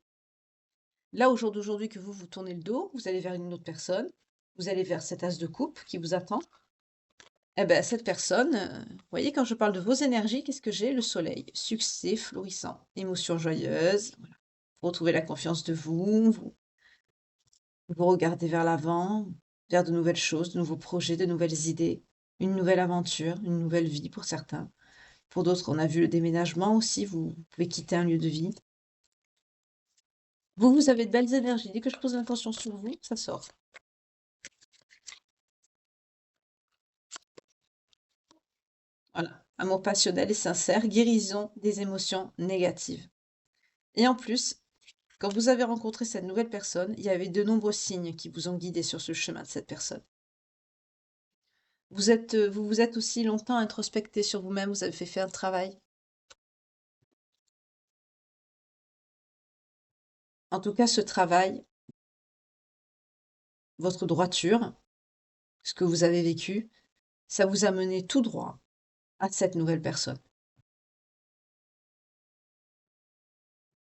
Là, au jour d'aujourd'hui que vous tournez le dos, vous allez vers une autre personne, vous allez vers cet as de coupe qui vous attend. Eh ben, cette personne, vous voyez, quand je parle de vos énergies, qu'est-ce que j'ai? Le soleil, succès florissant, émotions joyeuses, voilà. Vous retrouvez la confiance de vous regardez vers l'avant, vers de nouvelles choses, de nouveaux projets, de nouvelles idées, une nouvelle aventure, une nouvelle vie pour certains. Pour d'autres, on a vu le déménagement aussi, vous pouvez quitter un lieu de vie. Vous avez de belles énergies. Dès que je pose l'intention sur vous, ça sort. Voilà. Amour passionnel et sincère, guérison des émotions négatives. Et en plus, quand vous avez rencontré cette nouvelle personne, il y avait de nombreux signes qui vous ont guidé sur ce chemin de cette personne. Vous vous êtes aussi longtemps introspecté sur vous-même, vous avez fait un travail. En tout cas, ce travail, votre droiture, ce que vous avez vécu, ça vous a mené tout droit à cette nouvelle personne.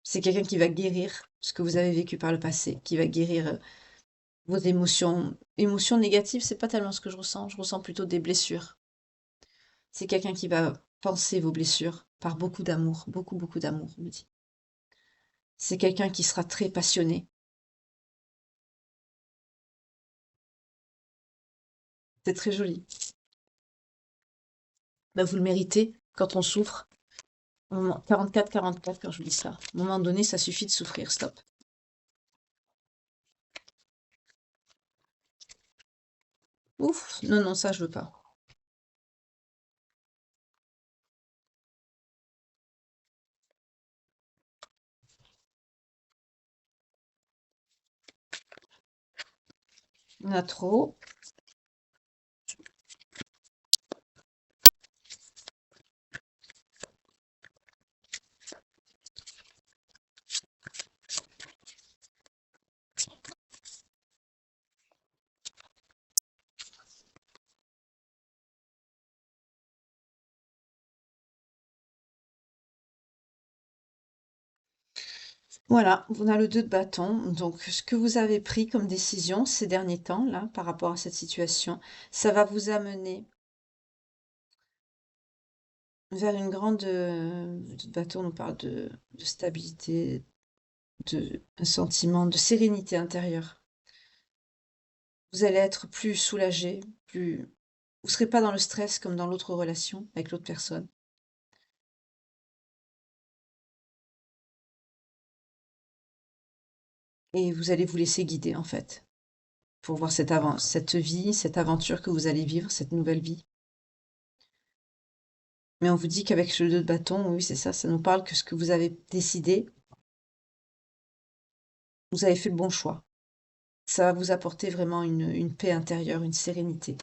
C'est quelqu'un qui va guérir ce que vous avez vécu par le passé, qui va guérir vos émotions. Émotions négatives, c'est pas tellement ce que je ressens plutôt des blessures. C'est quelqu'un qui va penser vos blessures par beaucoup d'amour, beaucoup, beaucoup d'amour, on me dit. C'est quelqu'un qui sera très passionné. C'est très joli. Bah, vous le méritez quand on souffre. 44, quand je vous dis ça. À un moment donné, ça suffit de souffrir, stop. Ouf, non, non, ça, je veux pas. Il y en a trop. Voilà, on a le 2 de bâton. Donc, ce que vous avez pris comme décision ces derniers temps, là, par rapport à cette situation, ça va vous amener vers une grande... le 2 de bâton nous parle de stabilité, un sentiment de sérénité intérieure. Vous allez être plus soulagé, plus... Vous serez pas dans le stress comme dans l'autre relation avec l'autre personne. Et vous allez vous laisser guider, en fait, pour voir cette vie, cette aventure que vous allez vivre, cette nouvelle vie. Mais on vous dit qu'avec le 2 de bâton, oui, c'est ça, ça nous parle que ce que vous avez décidé, vous avez fait le bon choix. Ça va vous apporter vraiment une paix intérieure, une sérénité.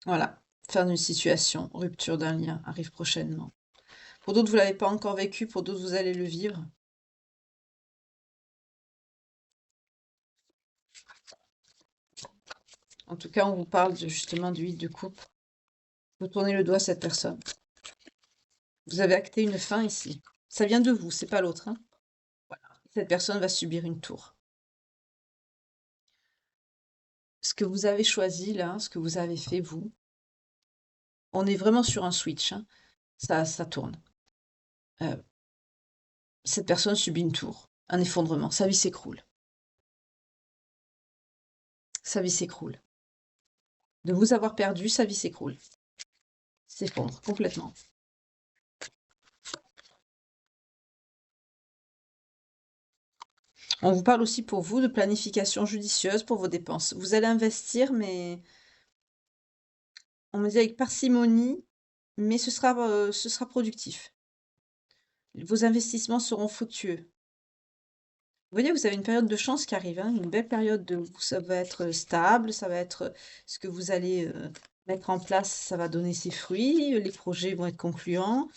Voilà, fin d'une situation, rupture d'un lien arrive prochainement. Pour d'autres, vous l'avez pas encore vécu, pour d'autres, vous allez le vivre. En tout cas, on vous parle justement du 8 de coupe. Vous tournez le doigt à cette personne. Vous avez acté une fin ici. Ça vient de vous, c'est pas l'autre, hein. Cette personne va subir une tour. Ce que vous avez choisi là, ce que vous avez fait vous, on est vraiment sur un switch, hein. Ça tourne. Euh, cette personne subit une tour, un effondrement, sa vie s'écroule. Sa vie s'écroule. De vous avoir perdu, sa vie s'écroule. S'effondre complètement. On vous parle aussi pour vous de planification judicieuse pour vos dépenses. Vous allez investir, mais on me dit avec parcimonie, mais ce sera productif. Vos investissements seront fructueux. Vous voyez, vous avez une période de chance qui arrive, hein, une belle période où ça va être stable, ça va être ce que vous allez mettre en place, ça va donner ses fruits, les projets vont être concluants,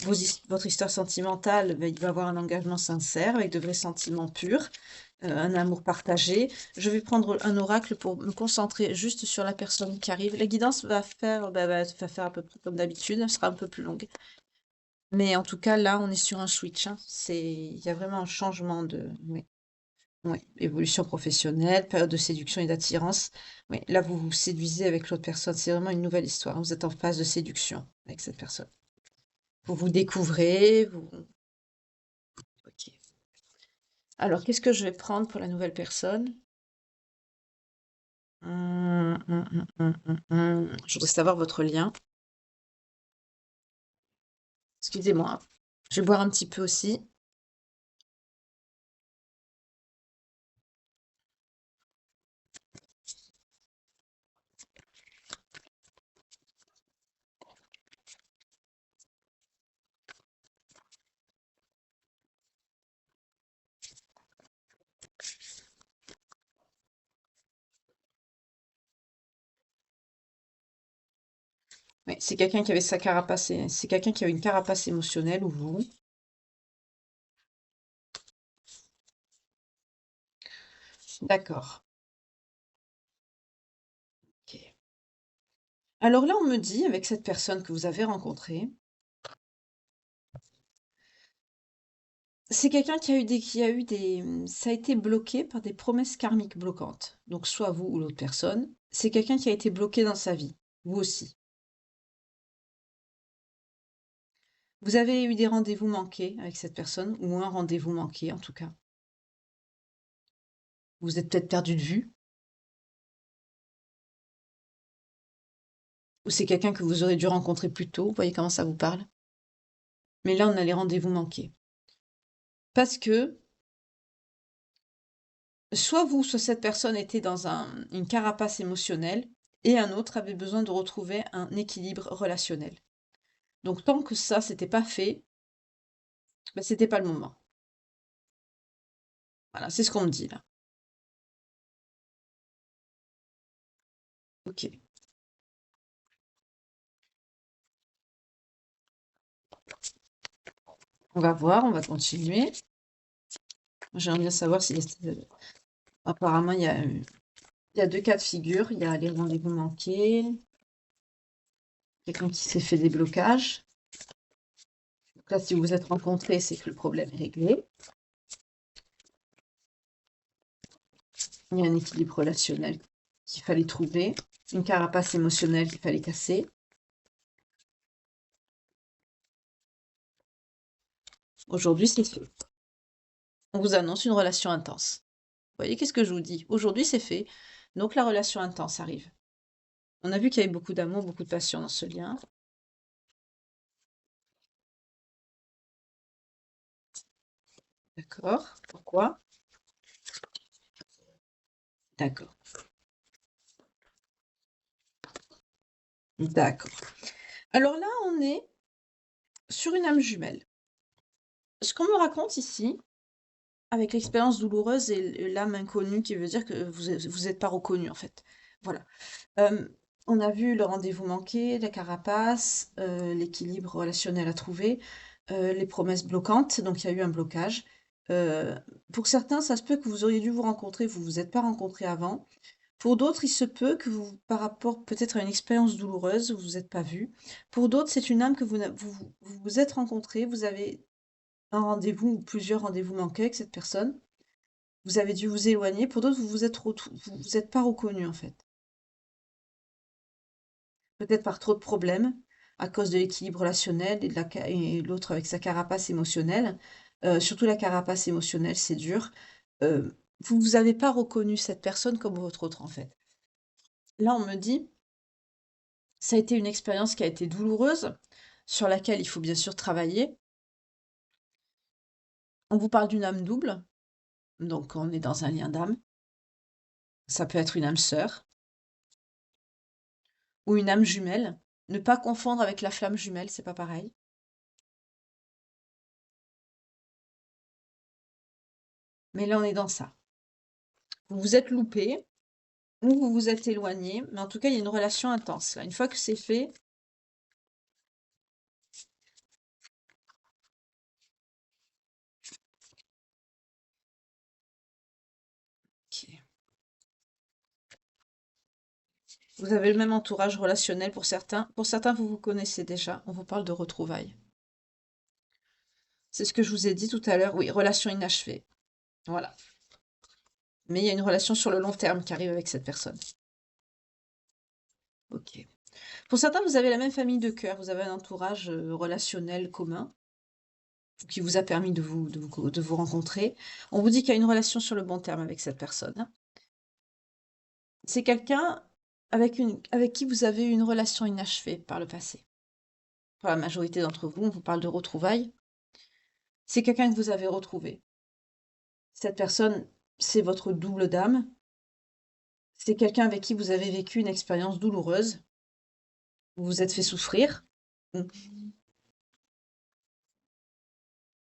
votre histoire sentimentale, il va avoir un engagement sincère avec de vrais sentiments purs, un amour partagé. Je vais prendre un oracle pour me concentrer juste sur la personne qui arrive. La guidance va faire à peu près comme d'habitude, elle sera un peu plus longue. Mais en tout cas, là, on est sur un switch, hein. Il y a vraiment un changement de... Oui. Oui, évolution professionnelle, période de séduction et d'attirance. Oui, là, vous vous séduisez avec l'autre personne. C'est vraiment une nouvelle histoire. Vous êtes en phase de séduction avec cette personne. Vous vous découvrez, vous... Ok. Alors, qu'est-ce que je vais prendre pour la nouvelle personne? Je voudrais savoir votre lien. Excusez-moi. Je vais boire un petit peu aussi. Oui, c'est quelqu'un qui avait sa carapace, c'est quelqu'un qui avait une carapace émotionnelle ou vous. D'accord. Ok. Alors là, on me dit, avec cette personne que vous avez rencontrée, c'est quelqu'un ça a été bloqué par des promesses karmiques bloquantes. Donc, soit vous ou l'autre personne. C'est quelqu'un qui a été bloqué dans sa vie. Vous aussi. Vous avez eu des rendez-vous manqués avec cette personne, ou un rendez-vous manqué en tout cas. Vous êtes peut-être perdu de vue, ou c'est quelqu'un que vous aurez dû rencontrer plus tôt. Vous voyez comment ça vous parle? Mais là, on a les rendez-vous manqués. Parce que, soit vous, soit cette personne était dans une carapace émotionnelle, et un autre avait besoin de retrouver un équilibre relationnel. Donc tant que ça, c'était pas fait, bah, c'était pas le moment. Voilà, c'est ce qu'on me dit là. OK. On va voir, on va continuer. J'aimerais bien savoir si apparemment il y a 2 cas de figure. Il y a les rendez-vous manqués, quelqu'un qui s'est fait des blocages. Donc là, si vous vous êtes rencontrés, c'est que le problème est réglé. Il y a un équilibre relationnel qu'il fallait trouver, une carapace émotionnelle qu'il fallait casser. Aujourd'hui, c'est fait. On vous annonce une relation intense. Vous voyez, qu'est-ce que je vous dis? Aujourd'hui, c'est fait. Donc la relation intense arrive. On a vu qu'il y avait beaucoup d'amour, beaucoup de passion dans ce lien. D'accord. Pourquoi? D'accord. D'accord. Alors là, on est sur une âme jumelle. Ce qu'on me raconte ici, avec l'expérience douloureuse et l'âme inconnue, qui veut dire que vous êtes pas reconnu en fait. Voilà. On a vu le rendez-vous manqué, la carapace, l'équilibre relationnel à trouver, les promesses bloquantes, donc il y a eu un blocage. Heu, pour certains, ça se peut que vous auriez dû vous rencontrer, vous vous êtes pas rencontrés avant. Pour d'autres, il se peut que vous par rapport peut-être à une expérience douloureuse, vous vous êtes pas vus. Pour d'autres, c'est une âme que vous vous êtes rencontrés, vous avez un rendez-vous ou plusieurs rendez-vous manqués avec cette personne. Vous avez dû vous éloigner. Pour d'autres, vous vous êtes pas reconnus, en fait. Peut-être par trop de problèmes, à cause de l'équilibre relationnel et et l'autre avec sa carapace émotionnelle. Surtout la carapace émotionnelle, c'est dur. Vous avez pas reconnu cette personne comme votre autre, en fait. Là, on me dit, ça a été une expérience qui a été douloureuse, sur laquelle il faut bien sûr travailler. On vous parle d'une âme double, donc on est dans un lien d'âme. Ça peut être une âme sœur ou une âme jumelle. Ne pas confondre avec la flamme jumelle, c'est pas pareil. Mais là, on est dans ça. Vous vous êtes loupé ou vous vous êtes éloigné, mais en tout cas, il y a une relation intense là. Une fois que c'est fait, OK. Vous avez le même entourage relationnel pour certains. Pour certains, vous vous connaissez déjà. On vous parle de retrouvailles. C'est ce que je vous ai dit tout à l'heure. Oui, relation inachevée. Voilà. Mais il y a une relation sur le long terme qui arrive avec cette personne. OK. Pour certains, vous avez la même famille de cœur. Vous avez un entourage relationnel commun qui vous a permis de vous rencontrer. On vous dit qu'il y a une relation sur le bon terme avec cette personne. C'est quelqu'un avec qui vous avez eu une relation inachevée par le passé. Pour la majorité d'entre vous, on vous parle de retrouvailles. C'est quelqu'un que vous avez retrouvé. Cette personne, c'est votre double d'âme. C'est quelqu'un avec qui vous avez vécu une expérience douloureuse. Vous vous êtes fait souffrir. Mm.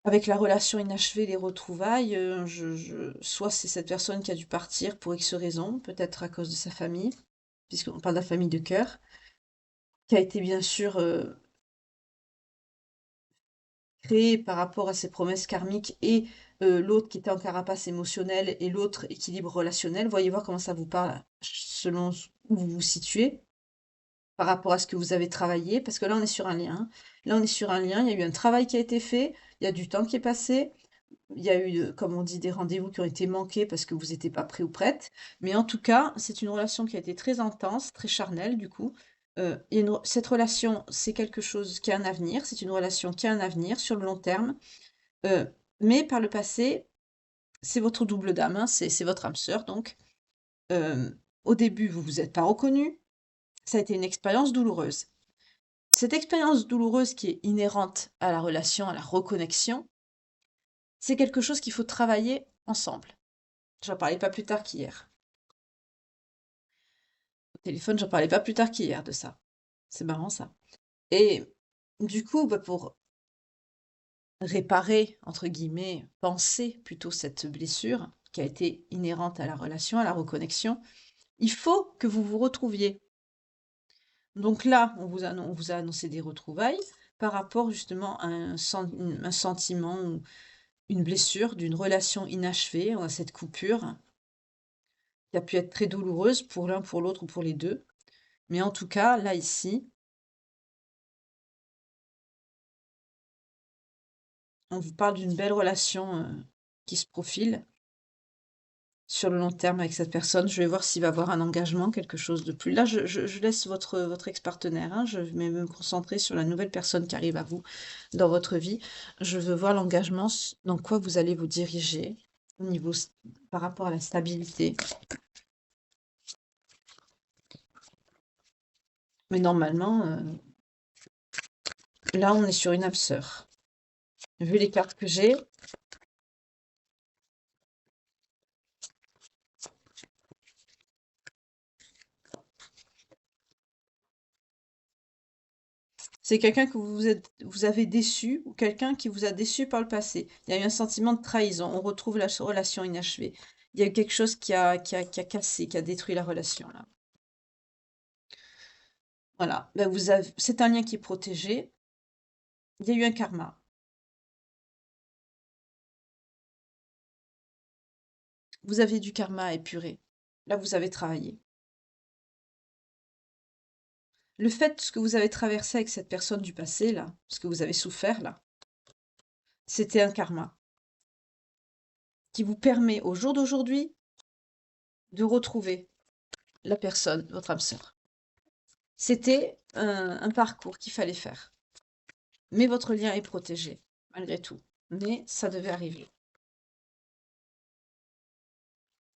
Avec la relation inachevée, les retrouvailles, soit c'est cette personne qui a dû partir pour X raisons, peut-être à cause de sa famille, puisqu'on parle de la famille de cœur, qui a été bien sûr créée par rapport à ses promesses karmiques et l'autre qui était en carapace émotionnelle et l'autre équilibre relationnel. Voyez voir comment ça vous parle selon où vous vous situez par rapport à ce que vous avez travaillé, parce que là on est sur un lien. Là on est sur un lien, il y a eu un travail qui a été fait, il y a du temps qui est passé, il y a eu, comme on dit, des rendez-vous qui ont été manqués parce que vous n'étiez pas prêt ou prête. Mais en tout cas, c'est une relation qui a été très intense, très charnelle du coup. Cette relation, c'est quelque chose qui a un avenir, c'est une relation qui a un avenir sur le long terme. Heu, mais par le passé, c'est votre double d'âme, hein, c'est votre âme sœur donc. Au début, vous vous êtes pas reconnus, ça a été une expérience douloureuse. Cette expérience douloureuse qui est inhérente à la relation, à la reconnexion, c'est quelque chose qu'il faut travailler ensemble. J'en parlais pas plus tard qu'hier. Téléphone, j'en parlais pas plus tard qu'hier de ça. C'est marrant ça. Et du coup, bah, pour «réparer» entre guillemets, panser plutôt cette blessure qui a été inhérente à la relation, à la reconnexion, il faut que vous vous retrouviez. Donc là, on vous a annoncé des retrouvailles par rapport justement à un sentiment ou une blessure d'une relation inachevée, à cette coupure qui a pu être très douloureuse pour l'un, pour l'autre ou pour les 2. Mais en tout cas, là, ici, on vous parle d'une belle relation, qui se profile sur le long terme avec cette personne. Je vais voir s'il va avoir un engagement, quelque chose de plus là, je laisse votre ex-partenaire, hein, je vais me concentrer sur la nouvelle personne qui arrive à vous dans votre vie. Je veux voir l'engagement, dans quoi vous allez vous diriger au niveau par rapport à la stabilité. Mais normalement, là, on est sur une âme sœur. Vu les cartes que j'ai, c'est quelqu'un que vous avez déçu ou quelqu'un qui vous a déçu par le passé. Il y a eu un sentiment de trahison. On retrouve la relation inachevée. Il y a eu quelque chose qui a cassé, qui a détruit la relation, là. Voilà. Ben, c'est un lien qui est protégé. Il y a eu un karma. Vous avez du karma à épurer. Là, vous avez travaillé. Le fait, ce que vous avez traversé avec cette personne du passé, là, ce que vous avez souffert, là, c'était un karma qui vous permet, au jour d'aujourd'hui, de retrouver la personne, votre âme sœur. C'était un parcours qu'il fallait faire. Mais votre lien est protégé, malgré tout. Mais ça devait arriver.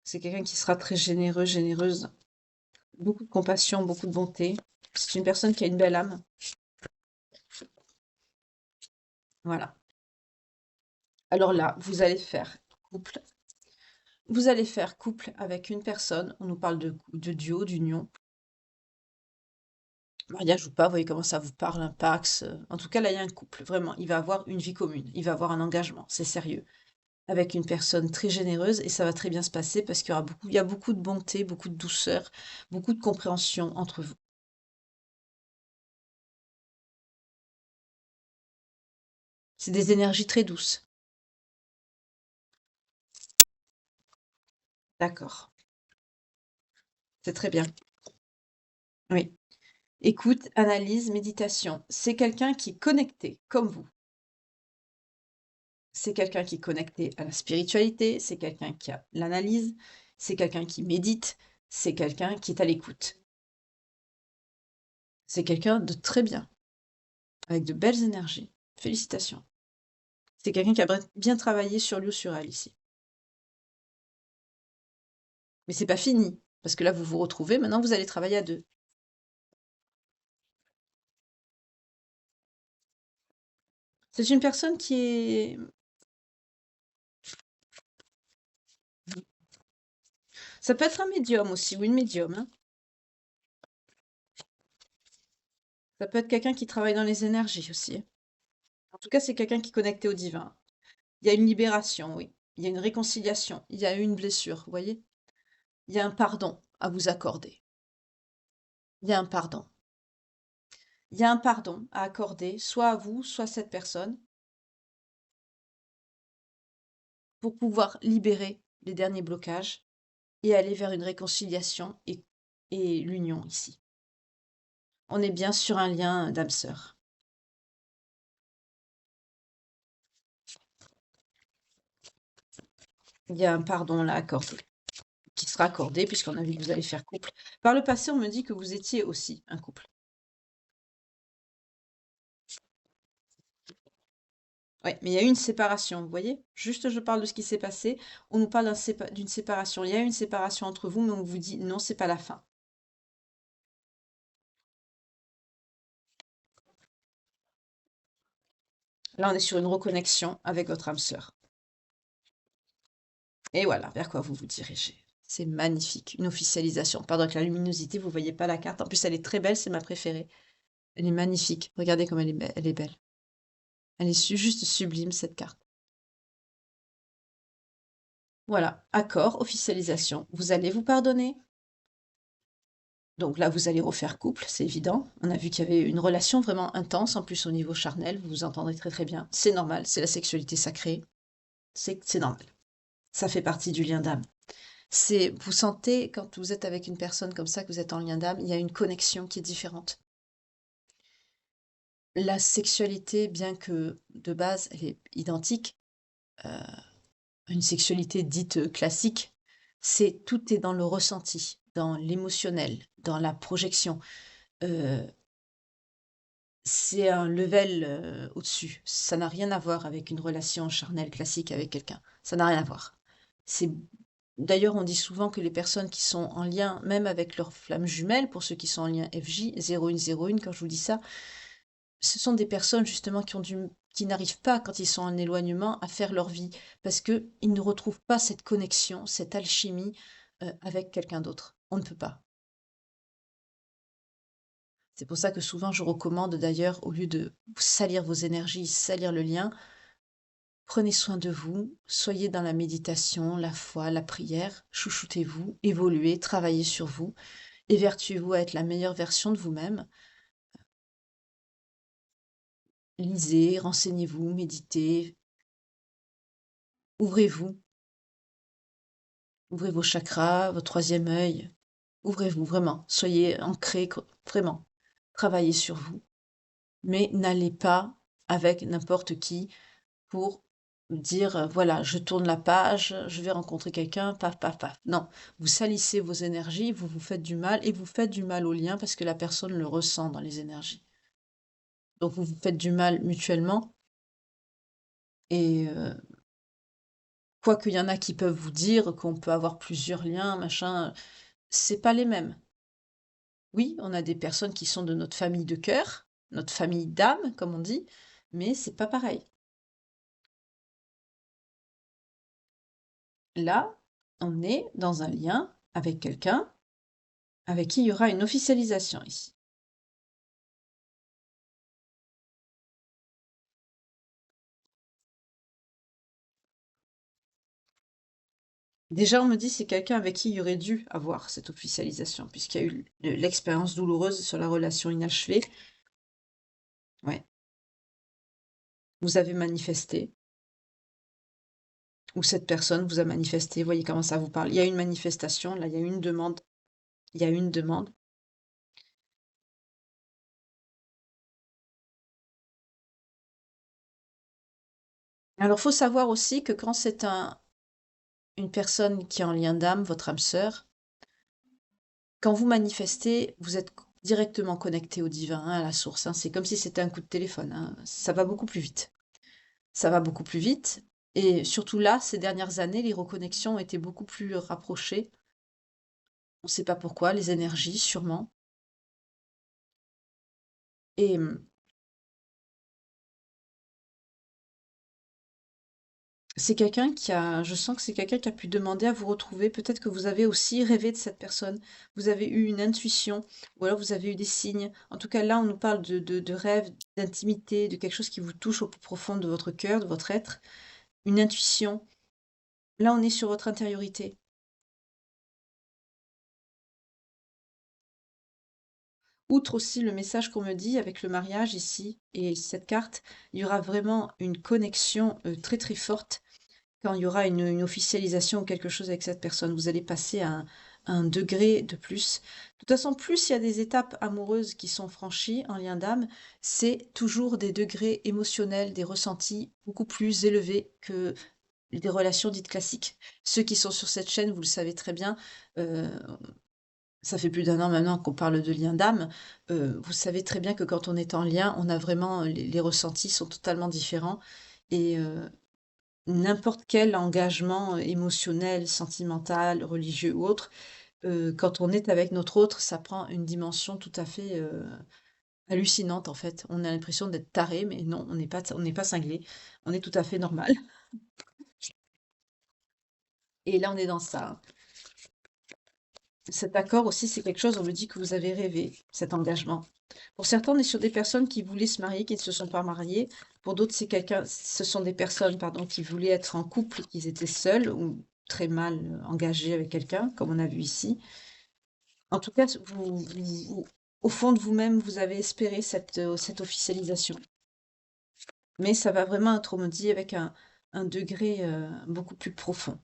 C'est quelqu'un qui sera très généreux, généreuse. Beaucoup de compassion, beaucoup de bonté. C'est une personne qui a une belle âme. Voilà. Alors là, vous allez faire couple. Vous allez faire couple avec une personne. On nous parle de duo, d'union. Mariage ou pas, vous voyez comment ça vous parle, un pax. En tout cas, là, il y a un couple, vraiment. Il va avoir une vie commune. Il va avoir un engagement. C'est sérieux. Avec une personne très généreuse et ça va très bien se passer parce il y a beaucoup de bonté, beaucoup de douceur, beaucoup de compréhension entre vous. C'est des énergies très douces. D'accord. C'est très bien. Oui. Écoute, analyse, méditation. C'est quelqu'un qui est connecté, comme vous. C'est quelqu'un qui est connecté à la spiritualité, c'est quelqu'un qui a l'analyse, c'est quelqu'un qui médite, c'est quelqu'un qui est à l'écoute. C'est quelqu'un de très bien, avec de belles énergies. Félicitations. C'est quelqu'un qui a bien travaillé sur lui ou sur elle ici. Mais c'est pas fini, parce que là, vous vous retrouvez, maintenant vous allez travailler à 2. C'est une personne qui est ça peut être un médium aussi ou une médium, hein. Ça peut être quelqu'un qui travaille dans les énergies aussi. En tout cas, c'est quelqu'un qui est connecté au divin. Il y a une libération, oui. Il y a une réconciliation. Il y a eu une blessure, vous voyez? Il y a un pardon à vous accorder. Il y a un pardon. Il y a un pardon à accorder, soit à vous, soit à cette personne, pour pouvoir libérer les derniers blocages et aller vers une réconciliation et l'union ici. On est bien sur un lien d'âme sœur. Il y a un pardon là accordé, qui sera accordé puisqu'on a vu que vous allez faire couple. Par le passé, on me dit que vous étiez aussi un couple. Oui, mais il y a eu une séparation, vous voyez? Juste, je parle de ce qui s'est passé. On nous parle d'une séparation. Il y a eu une séparation entre vous, mais on vous dit non, c'est pas la fin. Là, on est sur une reconnexion avec votre âme sœur. Et voilà, vers quoi vous vous dirigez. C'est magnifique, une officialisation. Pardon, avec la luminosité, vous voyez pas la carte. En plus, elle est très belle, c'est ma préférée. Elle est magnifique. Regardez comme elle est belle. Elle est juste sublime, cette carte. Voilà, accord, officialisation. Vous allez vous pardonner. Donc là, vous allez refaire couple, c'est évident. On a vu qu'il y avait une relation vraiment intense, en plus au niveau charnel, vous vous entendrez très très bien. C'est normal, c'est la sexualité sacrée. C'est normal. Ça fait partie du lien d'âme. Vous sentez, quand vous êtes avec une personne comme ça, que vous êtes en lien d'âme, il y a une connexion qui est différente. La sexualité, bien que de base, elle est identique, à une sexualité dite classique, tout est dans le ressenti, dans l'émotionnel, dans la projection. Euh, c'est un level au-dessus. Ça n'a rien à voir avec une relation charnelle classique avec quelqu'un. Ça n'a rien à voir. C'est D'ailleurs, on dit souvent que les personnes qui sont en lien, même avec leur flamme jumelle, pour ceux qui sont en lien FJ, 0101, quand je vous dis ça, ce sont des personnes justement qui n'arrivent pas, quand ils sont en éloignement, à faire leur vie, parce qu'ils ne retrouvent pas cette connexion, cette alchimie avec quelqu'un d'autre. On ne peut pas. C'est pour ça que souvent je recommande d'ailleurs, au lieu de salir vos énergies, salir le lien, prenez soin de vous, soyez dans la méditation, la foi, la prière, chouchoutez-vous, évoluez, travaillez sur vous, évertuez-vous à être la meilleure version de vous-même. Lisez, renseignez-vous, méditez, ouvrez-vous, ouvrez vos chakras, votre troisième œil, ouvrez-vous vraiment, soyez ancrés, vraiment, travaillez sur vous. Mais n'allez pas avec n'importe qui pour dire, voilà, je tourne la page, je vais rencontrer quelqu'un, paf, paf, paf. Non, vous salissez vos énergies, vous vous faites du mal et vous faites du mal au lien parce que la personne le ressent dans les énergies. Donc vous vous faites du mal mutuellement et quoi qu'il y en a qui peuvent vous dire qu'on peut avoir plusieurs liens, machin, c'est pas les mêmes. Oui, on a des personnes qui sont de notre famille de cœur, notre famille d'âme, comme on dit, mais c'est pas pareil. Là, on est dans un lien avec quelqu'un avec qui il y aura une officialisation ici. Déjà, on me dit c'est quelqu'un avec qui il y aurait dû avoir cette officialisation, puisqu'il y a eu l'expérience douloureuse sur la relation inachevée. Ouais. Vous avez manifesté, ou cette personne vous a manifesté, voyez comment ça vous parle. Il y a une manifestation, là, il y a une demande. Il y a une demande. Alors, faut savoir aussi que quand c'est une personne qui est en lien d'âme, votre âme sœur, quand vous manifestez, vous êtes directement connecté au divin, hein, à la source, hein. C'est comme si c'était un coup de téléphone, hein. Ça va beaucoup plus vite. Ça va beaucoup plus vite. Et surtout là, ces dernières années, les reconnexions ont été beaucoup plus rapprochées. On ne sait pas pourquoi, les énergies, sûrement. Et je sens que c'est quelqu'un qui a pu demander à vous retrouver. Peut-être que vous avez aussi rêvé de cette personne. Vous avez eu une intuition, ou alors vous avez eu des signes. En tout cas, là, on nous parle de rêve, d'intimité, de quelque chose qui vous touche au plus profond de votre cœur, de votre être. Une intuition. Là, on est sur votre intériorité. Outre aussi le message qu'on me dit avec le mariage ici et cette carte, il y aura vraiment une connexion très très forte quand il y aura une officialisation ou quelque chose avec cette personne. Vous allez passer à un degré de plus. De toute façon, plus il y a des étapes amoureuses qui sont franchies en lien d'âme, c'est toujours des degrés émotionnels, des ressentis beaucoup plus élevés que des relations dites classiques. Ceux qui sont sur cette chaîne, vous le savez très bien, euh, ça fait plus d'un an maintenant qu'on parle de lien d'âme. Vous savez très bien que quand on est en lien, on a vraiment les ressentis sont totalement différents et n'importe quel engagement émotionnel, sentimental, religieux ou autre, quand on est avec notre autre, ça prend une dimension tout à fait, hallucinante en fait. On a l'impression d'être taré, mais non, on n'est pas cinglé. On est tout à fait normal et là, on est dans ça, hein. Cet accord aussi, c'est quelque chose, on me dit que vous avez rêvé, cet engagement. Pour certains, on est sur des personnes qui voulaient se marier, qui ne se sont pas mariées. Pour d'autres, ce sont des personnes, pardon, qui voulaient être en couple, qui étaient seules ou très mal engagées avec quelqu'un, comme on a vu ici. En tout cas, au fond de vous-même, vous avez espéré cette officialisation. Mais ça va vraiment être, on me dit, avec un degré beaucoup plus profond.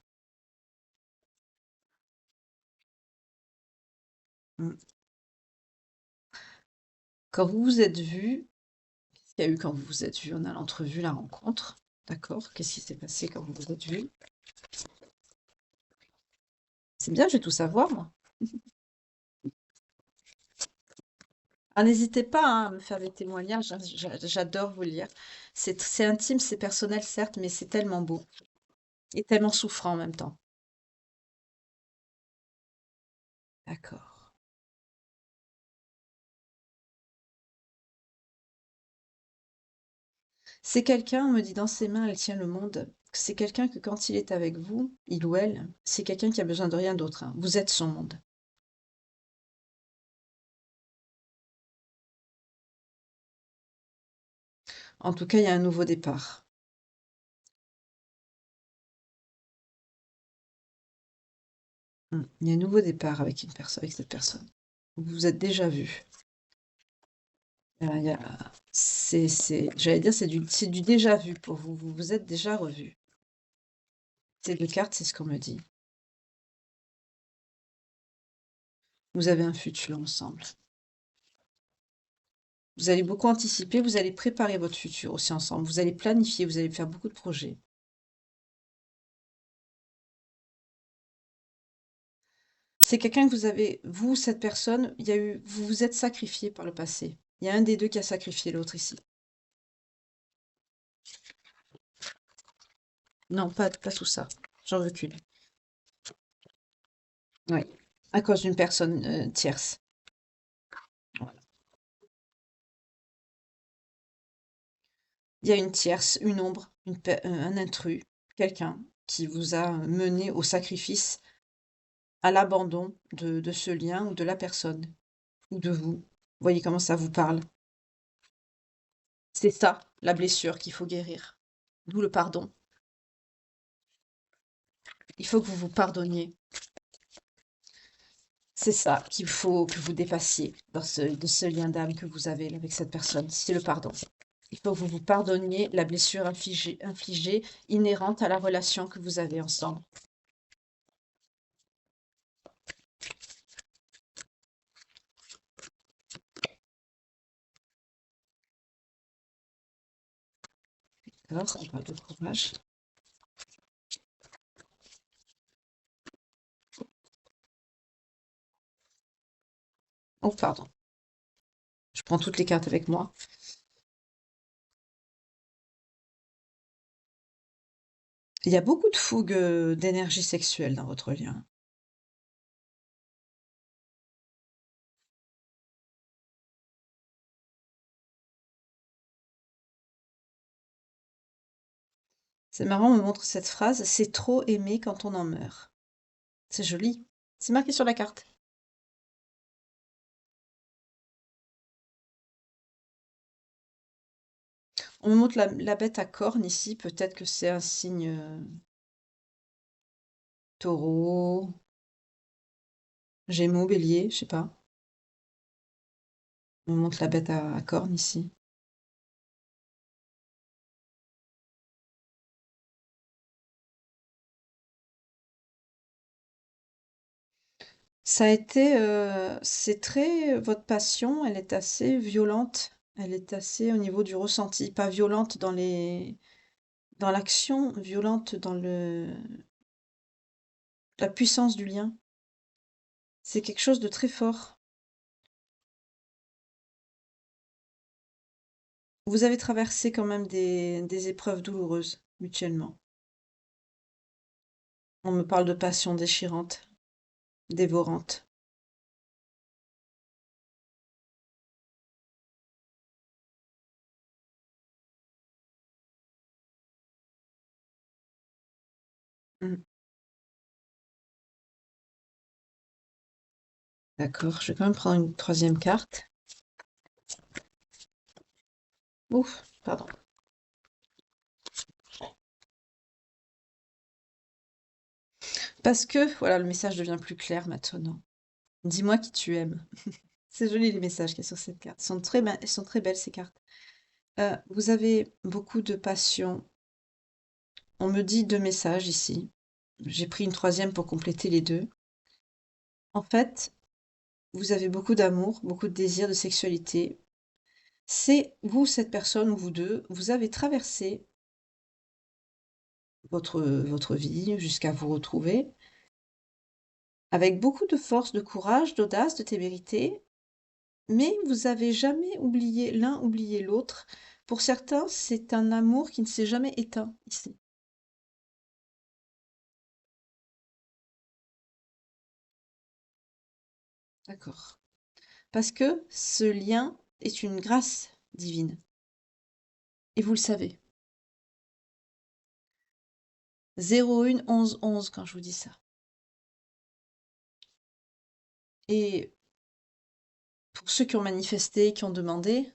Mm. Quand vous vous êtes vus, qu'est-ce qu'il y a eu quand vous vous êtes vus? On a l'entrevue, la rencontre. D'accord? Qu'est-ce qui s'est passé quand vous vous êtes vus? C'est bien, je vais tout savoir, moi. Ah, n'hésitez pas hein, à me faire des témoignages, hein, j'adore vous lire. C'est intime, c'est personnel, certes, mais c'est tellement beau et tellement souffrant en même temps. D'accord. C'est quelqu'un, on me dit, dans ses mains, elle tient le monde. C'est quelqu'un que quand il est avec vous, il ou elle, c'est quelqu'un qui a besoin de rien d'autre, hein. Vous êtes son monde. En tout cas, il y a un nouveau départ. Il y a un nouveau départ avec une personne, avec cette personne. Vous vous êtes déjà vu. Il y a- j'allais dire, c'est du déjà vu pour vous. Vous vous êtes déjà revu. Ces deux cartes, c'est ce qu'on me dit. Vous avez un futur ensemble. Vous allez beaucoup anticiper, vous allez préparer votre futur aussi ensemble. Vous allez planifier, vous allez faire beaucoup de projets. C'est quelqu'un que vous avez, vous, cette personne, il y a eu, vous vous êtes sacrifié par le passé. Il y a un des deux qui a sacrifié l'autre ici. Non, pas tout ça. J'en veux qu'une. Oui. À cause d'une personne tierce. Voilà. Il y a une tierce, une ombre, un intrus, quelqu'un qui vous a mené au sacrifice, à l'abandon de ce lien ou de la personne, ou de vous. Vous voyez comment ça vous parle? C'est ça, la blessure qu'il faut guérir. D'où le pardon. Il faut que vous vous pardonniez. C'est ça qu'il faut que vous dépassiez de ce lien d'âme que vous avez avec cette personne. C'est le pardon. Il faut que vous vous pardonniez la blessure infligée inhérente à la relation que vous avez ensemble. D'accord? On parle de courage. Oh, pardon. Je prends toutes les cartes avec moi. Il y a beaucoup de fougue d'énergie sexuelle dans votre lien. C'est marrant, on me montre cette phrase, c'est trop aimer quand on en meurt. C'est joli. C'est marqué sur la carte. On me montre la bête à cornes ici, peut-être que c'est un signe taureau, gémeaux, bélier, je sais pas. On me montre la bête à cornes ici. Ça a été, c'est très, votre passion, elle est assez violente. Elle est assez au niveau du ressenti, pas violente dans l'action, violente dans la puissance du lien. C'est quelque chose de très fort. Vous avez traversé quand même des épreuves douloureuses, mutuellement. On me parle de passion déchirante, dévorante. Mmh. D'accord, je vais quand même prendre une troisième carte. Ouf, pardon. Parce que, voilà, le message devient plus clair maintenant. Dis-moi qui tu aimes. C'est joli les messages qu'il y a sur cette carte. Elles sont très belles ces cartes. Vous avez beaucoup de passion. On me dit 2 messages ici. J'ai pris une troisième pour compléter les 2. En fait, vous avez beaucoup d'amour, beaucoup de désir, de sexualité. C'est vous, cette personne, ou vous 2, vous avez traversé votre vie jusqu'à vous retrouver avec beaucoup de force, de courage, d'audace, de témérité, mais vous avez jamais oublié l'un, oublié l'autre. Pour certains, c'est un amour qui ne s'est jamais éteint ici. D'accord. Parce que ce lien est une grâce divine. Et vous le savez. 01 11 11 quand je vous dis ça. Et pour ceux qui ont manifesté, qui ont demandé,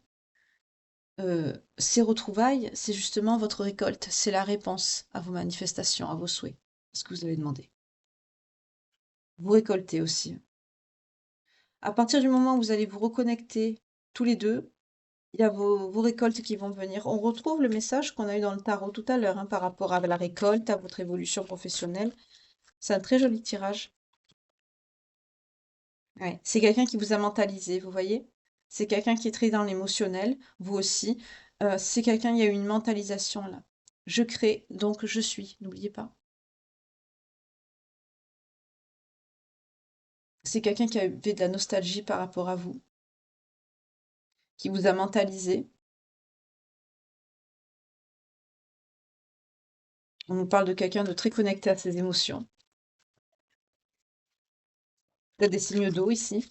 ces retrouvailles, c'est justement votre récolte, c'est la réponse à vos manifestations, à vos souhaits, à ce que vous avez demandé. Vous récoltez aussi. À partir du moment où vous allez vous reconnecter tous les deux, il y a vos récoltes qui vont venir. On retrouve le message qu'on a eu dans le tarot tout à l'heure, hein, par rapport à la récolte, à votre évolution professionnelle. C'est un très joli tirage. Ouais. C'est quelqu'un qui vous a mentalisé, vous voyez? C'est quelqu'un qui est très dans l'émotionnel, vous aussi. C'est quelqu'un, il y a eu une mentalisation là. Je crée, donc je suis, n'oubliez pas. C'est quelqu'un qui avait de la nostalgie par rapport à vous, qui vous a mentalisé. On nous parle de quelqu'un de très connecté à ses émotions. Peut-être des signes d'eau ici.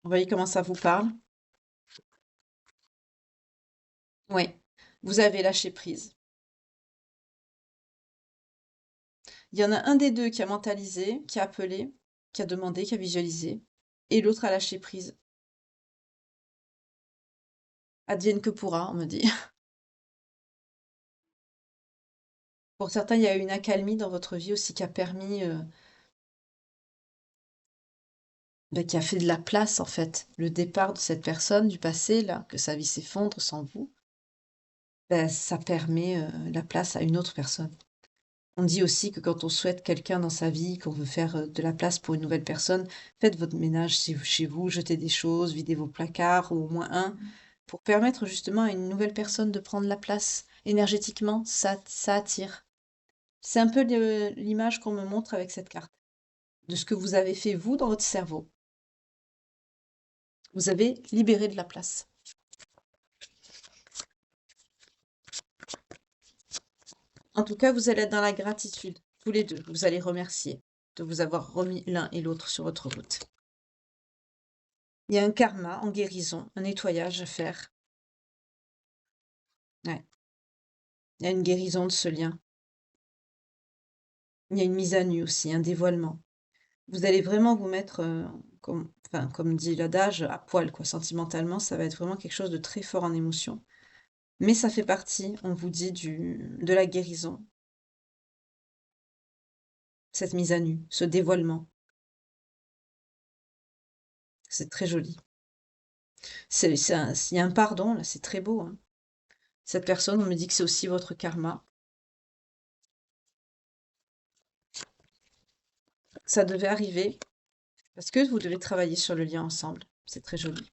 Vous voyez comment ça vous parle? Oui. Vous avez lâché prise. Il y en a un des deux qui a mentalisé, qui a appelé, qui a demandé, qui a visualisé, et l'autre a lâché prise. Advienne que pourra, on me dit. Pour certains, il y a eu une accalmie dans votre vie aussi qui a permis, qui a fait de la place en fait. Le départ de cette personne du passé, là, que sa vie s'effondre sans vous, ça permet la place à une autre personne. On dit aussi que quand on souhaite quelqu'un dans sa vie, qu'on veut faire de la place pour une nouvelle personne, faites votre ménage chez vous, jetez des choses, videz vos placards, ou au moins un, pour permettre justement à une nouvelle personne de prendre la place. Énergétiquement, ça attire. C'est un peu l'image qu'on me montre avec cette carte, de ce que vous avez fait vous dans votre cerveau. Vous avez libéré de la place. En tout cas, vous allez être dans la gratitude, tous les deux. Vous allez remercier de vous avoir remis l'un et l'autre sur votre route. Il y a un karma en guérison, un nettoyage à faire. Ouais. Il y a une guérison de ce lien. Il y a une mise à nu aussi, un dévoilement. Vous allez vraiment vous mettre, comme dit l'adage, à poil, quoi. Sentimentalement, ça va être vraiment quelque chose de très fort en émotion. Mais ça fait partie, on vous dit, de la guérison, cette mise à nu, ce dévoilement. C'est très joli. Il y a un pardon, là, c'est très beau, hein. Cette personne, on me dit que c'est aussi votre karma. Ça devait arriver parce que vous devez travailler sur le lien ensemble. C'est très joli.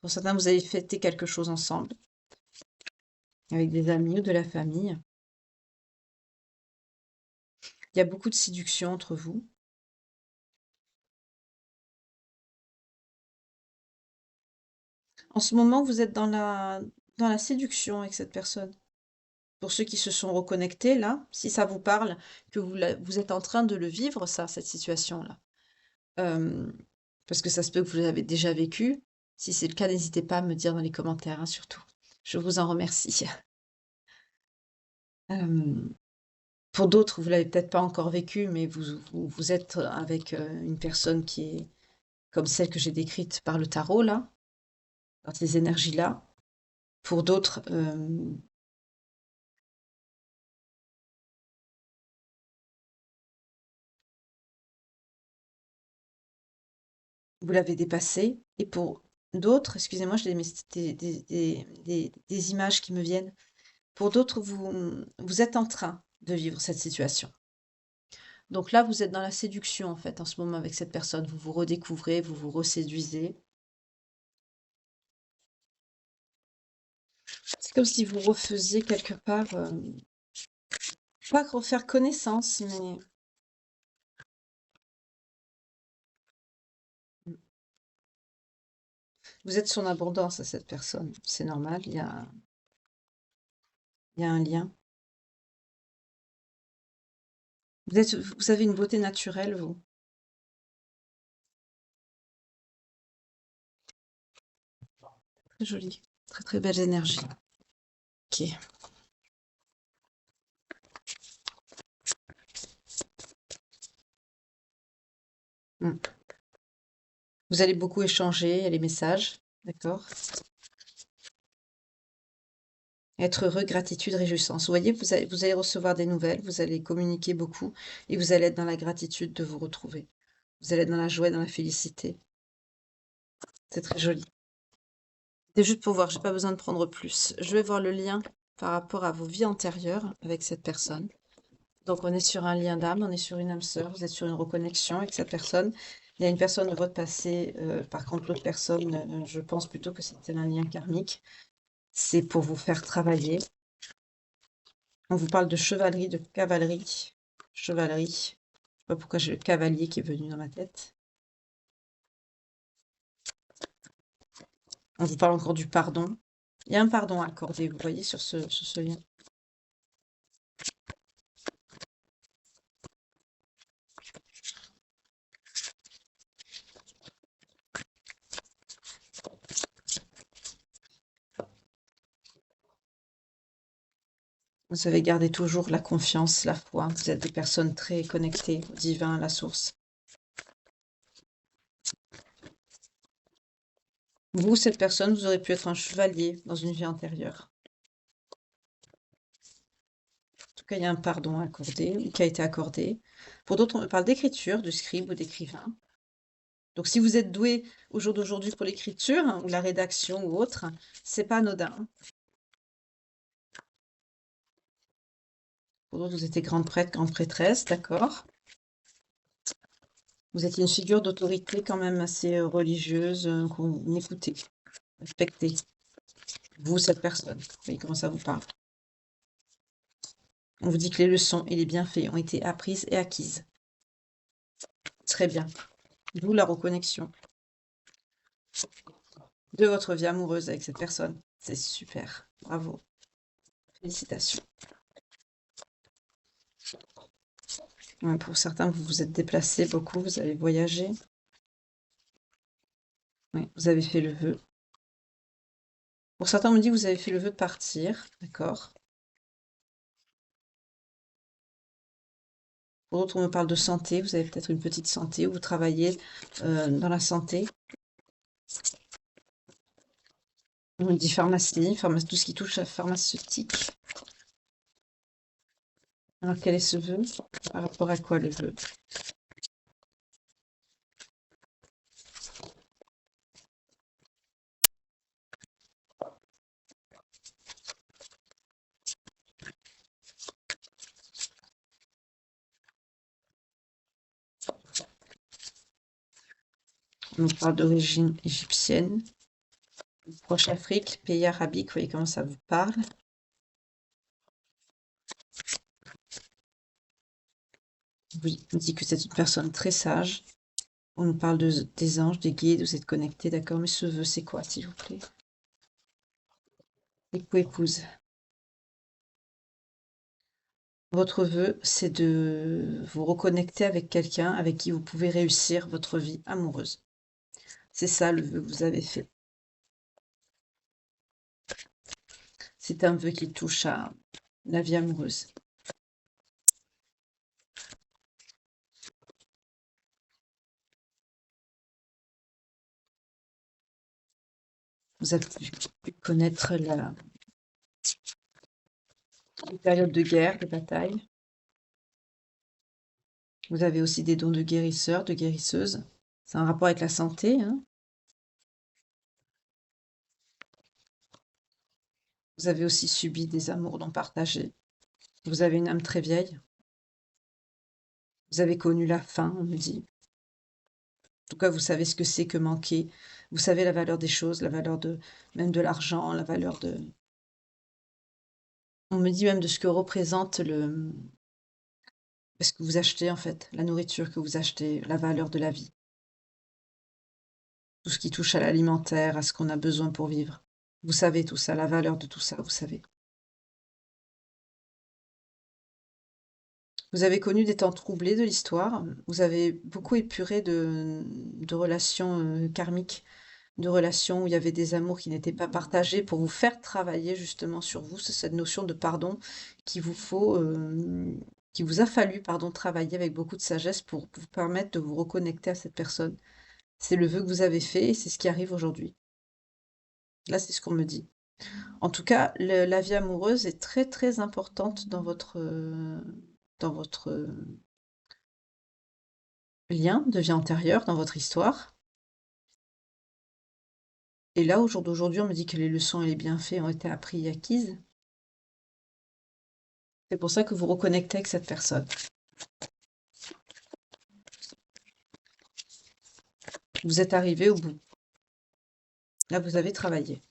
Pour certains, vous avez fêté quelque chose ensemble, avec des amis ou de la famille. Il y a beaucoup de séduction entre vous. En ce moment, vous êtes dans la séduction avec cette personne. Pour ceux qui se sont reconnectés, là, si ça vous parle, que vous êtes en train de le vivre, ça, cette situation-là. Euh, Parce que ça se peut que vous l'avez déjà vécu. Si c'est le cas, n'hésitez pas à me dire dans les commentaires, hein, surtout. Je vous en remercie. Pour d'autres, vous l'avez peut-être pas encore vécu, mais vous êtes avec une personne qui est comme celle que j'ai décrite par le tarot, là, par ces énergies-là. Pour d'autres, vous l'avez dépassé. Et pour d'autres, excusez-moi, j'ai des images qui me viennent. Pour d'autres, vous êtes en train de vivre cette situation. Donc là, vous êtes dans la séduction, en fait, en ce moment avec cette personne. Vous vous redécouvrez, vous vous reséduisez. C'est comme si vous refaisiez quelque part, pas refaire connaissance, mais vous êtes son abondance à cette personne. C'est normal, il y a un lien. Vous avez une beauté naturelle, vous. Très jolie. Très, très belle énergie. Ok. Mm. Vous allez beaucoup échanger, il y a les messages, d'accord? Être heureux, gratitude, réjouissance. Vous voyez, vous allez recevoir des nouvelles, vous allez communiquer beaucoup et vous allez être dans la gratitude de vous retrouver. Vous allez être dans la joie et dans la félicité. C'est très joli. C'est juste pour voir, j'ai pas besoin de prendre plus. Je vais voir le lien par rapport à vos vies antérieures avec cette personne. Donc on est sur un lien d'âme, on est sur une âme sœur, vous êtes sur une reconnexion avec cette personne. Il y a une personne de votre passé, par contre l'autre personne, je pense plutôt que c'était un lien karmique. C'est pour vous faire travailler. On vous parle de chevalerie, de cavalerie. Chevalerie. Je sais pas pourquoi j'ai le cavalier qui est venu dans ma tête. On vous parle encore du pardon. Il y a un pardon à accorder, vous voyez, sur ce lien. Vous avez gardé toujours la confiance, la foi. Vous êtes des personnes très connectées au divin, à la source. Vous, cette personne, vous aurez pu être un chevalier dans une vie antérieure. En tout cas, il y a un pardon à accorder, qui a été accordé. Pour d'autres, on me parle d'écriture, de scribe ou d'écrivain. Donc, si vous êtes doué au jour d'aujourd'hui pour l'écriture, ou la rédaction ou autre, c'est pas anodin. Pour d'autres, vous étiez grande prêtre, grande prêtresse, d'accord. Vous êtes une figure d'autorité quand même assez religieuse, qu'on écoutez, respectez. Vous, cette personne, vous voyez comment ça vous parle. On vous dit que les leçons et les bienfaits ont été apprises et acquises. Très bien. D'où la reconnexion de votre vie amoureuse avec cette personne. C'est super. Bravo. Félicitations. Ouais, pour certains, vous vous êtes déplacés beaucoup, vous avez voyagé. Oui, vous avez fait le vœu. Pour certains, on me dit que vous avez fait le vœu de partir. D'accord. Pour d'autres, on me parle de santé. Vous avez peut-être une petite santé où vous travaillez dans la santé. On me dit pharmacie, tout ce qui touche à la pharmaceutique. Alors, quel est ce vœu? Par rapport à quoi le vœu? On me parle d'origine égyptienne. Proche Afrique, pays arabique, vous voyez comment ça vous parle. Oui, on me dit que c'est une personne très sage. On nous parle des anges, des guides, vous êtes connectés, d'accord, mais ce vœu, c'est quoi, s'il vous plaît? Époux, épouse. Votre vœu, c'est de vous reconnecter avec quelqu'un avec qui vous pouvez réussir votre vie amoureuse. C'est ça le vœu que vous avez fait. C'est un vœu qui touche à la vie amoureuse. Vous avez pu connaître les périodes de guerre, de bataille. Vous avez aussi des dons de guérisseurs, de guérisseuses. C'est un rapport avec la santé, hein. Vous avez aussi subi des amours non partagés. Vous avez une âme très vieille. Vous avez connu la faim, on me dit. En tout cas, vous savez ce que c'est que manquer. Vous savez la valeur des choses, la valeur de même de l'argent, la valeur de... On me dit même de ce que représente ce que vous achetez en fait, la nourriture que vous achetez, la valeur de la vie. Tout ce qui touche à l'alimentaire, à ce qu'on a besoin pour vivre. Vous savez tout ça, la valeur de tout ça, vous savez. Vous avez connu des temps troublés de l'histoire. Vous avez beaucoup épuré de relations karmiques, de relations où il y avait des amours qui n'étaient pas partagés pour vous faire travailler justement sur vous. C'est cette notion de pardon qu'il vous faut, qui vous a fallu, pardon, travailler avec beaucoup de sagesse pour vous permettre de vous reconnecter à cette personne. C'est le vœu que vous avez fait et c'est ce qui arrive aujourd'hui. Là, c'est ce qu'on me dit. En tout cas, la vie amoureuse est très très importante dans votre lien de vie antérieure, dans votre histoire. Et là, au jour d'aujourd'hui, on me dit que les leçons et les bienfaits ont été appris et acquises. C'est pour ça que vous reconnectez avec cette personne. Vous êtes arrivé au bout. Là, vous avez travaillé.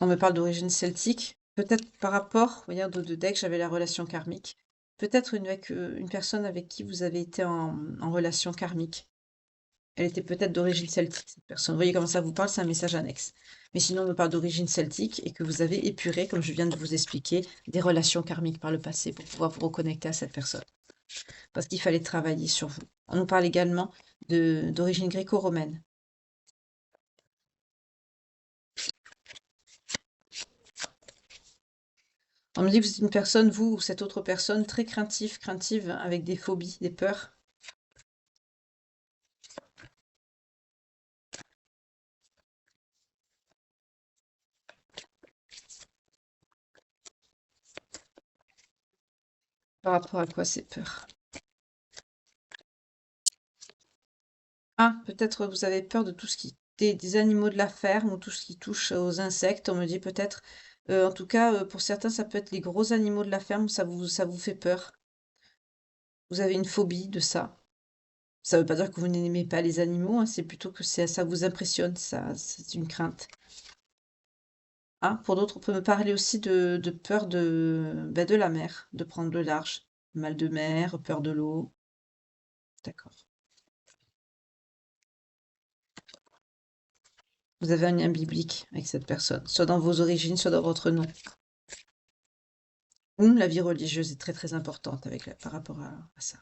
On me parle d'origine celtique. Peut-être par rapport, regarde, au deck, j'avais la relation karmique. Peut-être avec une personne avec qui vous avez été en relation karmique. Elle était peut-être d'origine celtique, cette personne. Vous voyez comment ça vous parle, c'est un message annexe. Mais sinon, on me parle d'origine celtique et que vous avez épuré, comme je viens de vous expliquer, des relations karmiques par le passé pour pouvoir vous reconnecter à cette personne. Parce qu'il fallait travailler sur vous. On nous parle également d'origine gréco-romaine. On me dit que vous êtes une personne, vous ou cette autre personne, très craintive, avec des phobies, des peurs. Par rapport à quoi ces peurs? Ah, peut-être vous avez peur de tout ce qui... Des animaux de la ferme ou tout ce qui touche aux insectes. On me dit peut-être... en tout cas, pour certains, ça peut être les gros animaux de la ferme, ça vous fait peur. Vous avez une phobie de ça. Ça ne veut pas dire que vous n'aimez pas les animaux, hein, c'est plutôt que ça vous impressionne, ça, c'est une crainte. Ah, pour d'autres, on peut me parler aussi de peur de la mer, de prendre le large. Mal de mer, peur de l'eau. D'accord. Vous avez un lien biblique avec cette personne, soit dans vos origines, soit dans votre nom. Ou la vie religieuse est très très importante par rapport à ça.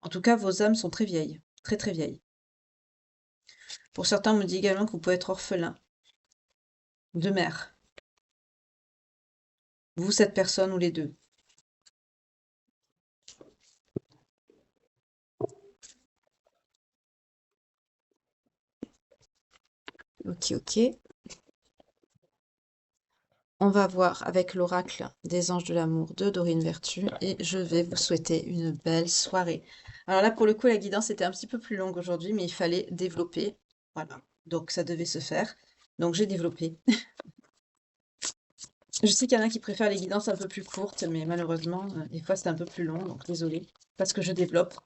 En tout cas, vos âmes sont très vieilles, très très vieilles. Pour certains, on me dit également que vous pouvez être orphelin de mère. Vous, cette personne ou les deux. Ok, ok. On va voir avec l'oracle des anges de l'amour de Dorine Vertu et je vais vous souhaiter une belle soirée. Alors là, pour le coup, la guidance était un petit peu plus longue aujourd'hui, mais il fallait développer. Voilà, donc ça devait se faire. Donc j'ai développé. Je sais qu'il y en a qui préfèrent les guidances un peu plus courtes, mais malheureusement, des fois c'est un peu plus long, donc désolée, parce que je développe.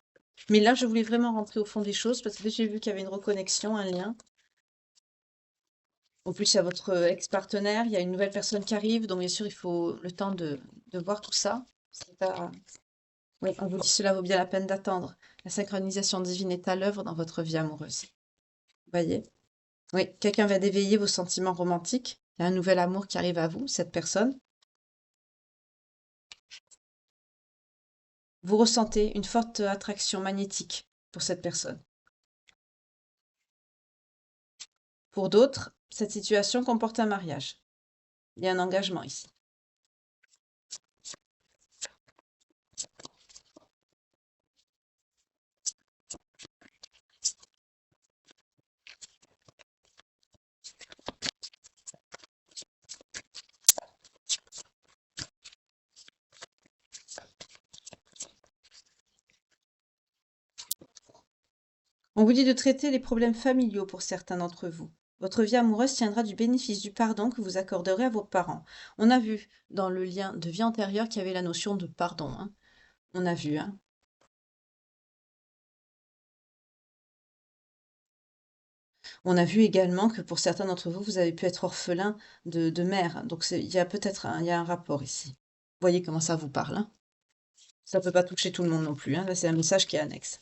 Mais là, je voulais vraiment rentrer au fond des choses, parce que j'ai vu qu'il y avait une reconnexion, un lien. En plus, il y a votre ex-partenaire, il y a une nouvelle personne qui arrive, donc bien sûr, il faut le temps de voir tout ça. C'est pas... Oui, on vous dit cela vaut bien la peine d'attendre. La synchronisation divine est à l'œuvre dans votre vie amoureuse. Vous voyez? Oui, quelqu'un va d'éveiller vos sentiments romantiques. Il y a un nouvel amour qui arrive à vous, cette personne. Vous ressentez une forte attraction magnétique pour cette personne. Pour d'autres, cette situation comporte un mariage. Il y a un engagement ici. On vous dit de traiter les problèmes familiaux pour certains d'entre vous. Votre vie amoureuse tiendra du bénéfice du pardon que vous accorderez à vos parents. On a vu dans le lien de vie antérieure qu'il y avait la notion de pardon, hein. On a vu, hein. On a vu également que pour certains d'entre vous, vous avez pu être orphelin de mère. Donc il y a peut-être il y a un rapport ici. Voyez comment ça vous parle, hein. Ça peut pas toucher tout le monde non plus, hein. Là, c'est un message qui est annexe.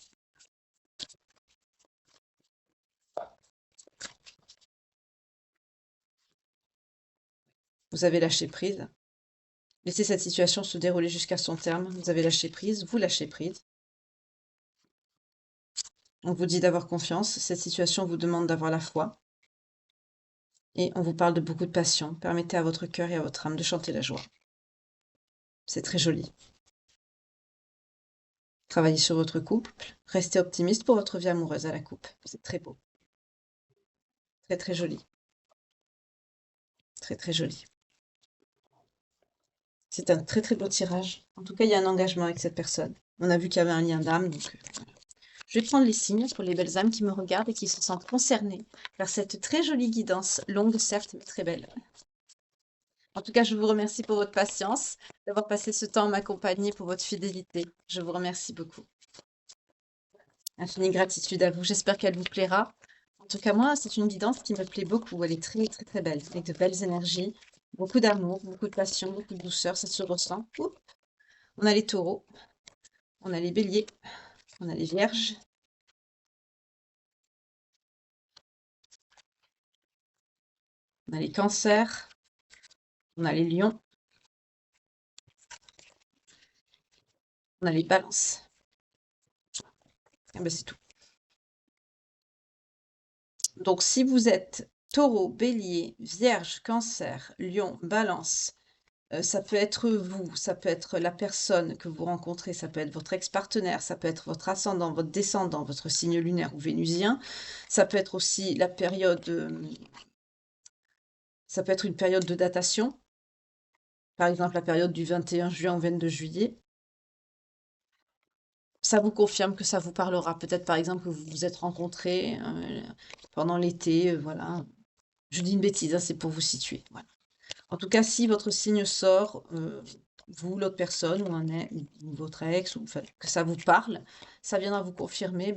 Vous avez lâché prise. Laissez cette situation se dérouler jusqu'à son terme. Vous avez lâché prise, vous lâchez prise. On vous dit d'avoir confiance. Cette situation vous demande d'avoir la foi. Et on vous parle de beaucoup de passion. Permettez à votre cœur et à votre âme de chanter la joie. C'est très joli. Travaillez sur votre couple. Restez optimiste pour votre vie amoureuse à la coupe. C'est très beau. Très très joli. Très très joli. C'est un très très beau tirage. En tout cas, il y a un engagement avec cette personne. On a vu qu'il y avait un lien d'âme, donc voilà. Je vais prendre les signes pour les belles âmes qui me regardent et qui se sentent concernées par cette très jolie guidance, longue certes, mais très belle. En tout cas, je vous remercie pour votre patience, d'avoir passé ce temps à m'accompagner, pour votre fidélité. Je vous remercie beaucoup. Infinie gratitude à vous. J'espère qu'elle vous plaira. En tout cas, moi, c'est une guidance qui me plaît beaucoup. Elle est très, très, très belle, avec de belles énergies, beaucoup d'amour, beaucoup de passion, beaucoup de douceur. Ça se ressent. Oups. On a les taureaux, on a les béliers, on a les vierges, on a les cancers, on a les lions, on a les balances. Et ben, c'est tout. Donc, si vous êtes taureau, bélier, vierge, cancer, lion, balance, ça peut être vous, ça peut être la personne que vous rencontrez, ça peut être votre ex-partenaire, ça peut être votre ascendant, votre descendant, votre signe lunaire ou vénusien. Ça peut être aussi la période, ça peut être une période de datation, par exemple la période du 21 juin au 22 juillet. Ça vous confirme que ça vous parlera. Peut-être par exemple que vous vous êtes rencontrés pendant l'été, voilà. Je dis une bêtise, hein, c'est pour vous situer. Voilà. En tout cas, si votre signe sort, vous, l'autre personne, ou votre ex, ou, enfin, que ça vous parle, ça viendra vous confirmer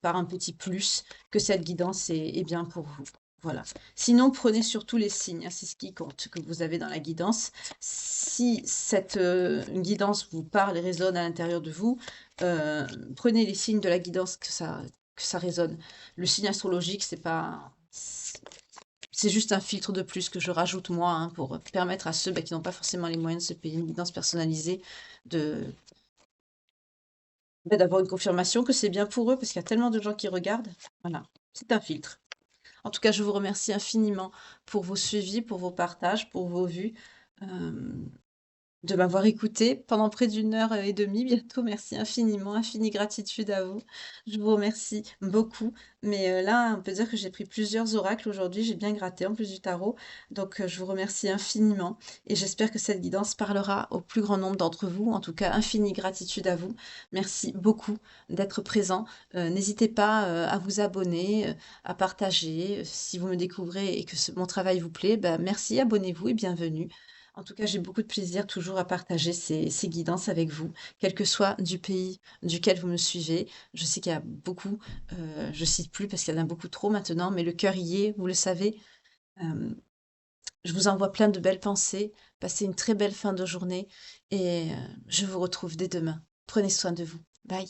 par un petit plus que cette guidance est bien pour vous. Voilà. Sinon, prenez surtout les signes, hein, c'est ce qui compte, que vous avez dans la guidance. Si cette guidance vous parle et résonne à l'intérieur de vous, prenez les signes de la guidance que ça résonne. Le signe astrologique, c'est juste un filtre de plus que je rajoute moi, hein, pour permettre à ceux qui n'ont pas forcément les moyens de se payer une guidance personnalisée de d'avoir une confirmation que c'est bien pour eux, parce qu'il y a tellement de gens qui regardent. Voilà, c'est un filtre. En tout cas, je vous remercie infiniment pour vos suivis, pour vos partages, pour vos vues. De m'avoir écouté pendant près d'une heure et demie bientôt. Merci infiniment, infinie gratitude à vous. Je vous remercie beaucoup. Mais là, on peut dire que j'ai pris plusieurs oracles aujourd'hui. J'ai bien gratté en plus du tarot. Donc, je vous remercie infiniment. Et j'espère que cette guidance parlera au plus grand nombre d'entre vous. En tout cas, infinie gratitude à vous. Merci beaucoup d'être présent. N'hésitez pas à vous abonner, à partager. Si vous me découvrez et que mon travail vous plaît, merci, abonnez-vous et bienvenue. En tout cas, j'ai beaucoup de plaisir toujours à partager ces guidances avec vous, quel que soit du pays duquel vous me suivez. Je sais qu'il y a beaucoup, je cite plus parce qu'il y en a beaucoup trop maintenant, mais le cœur y est, vous le savez. Euh, je vous envoie plein de belles pensées. Passez une très belle fin de journée et je vous retrouve dès demain. Prenez soin de vous. Bye.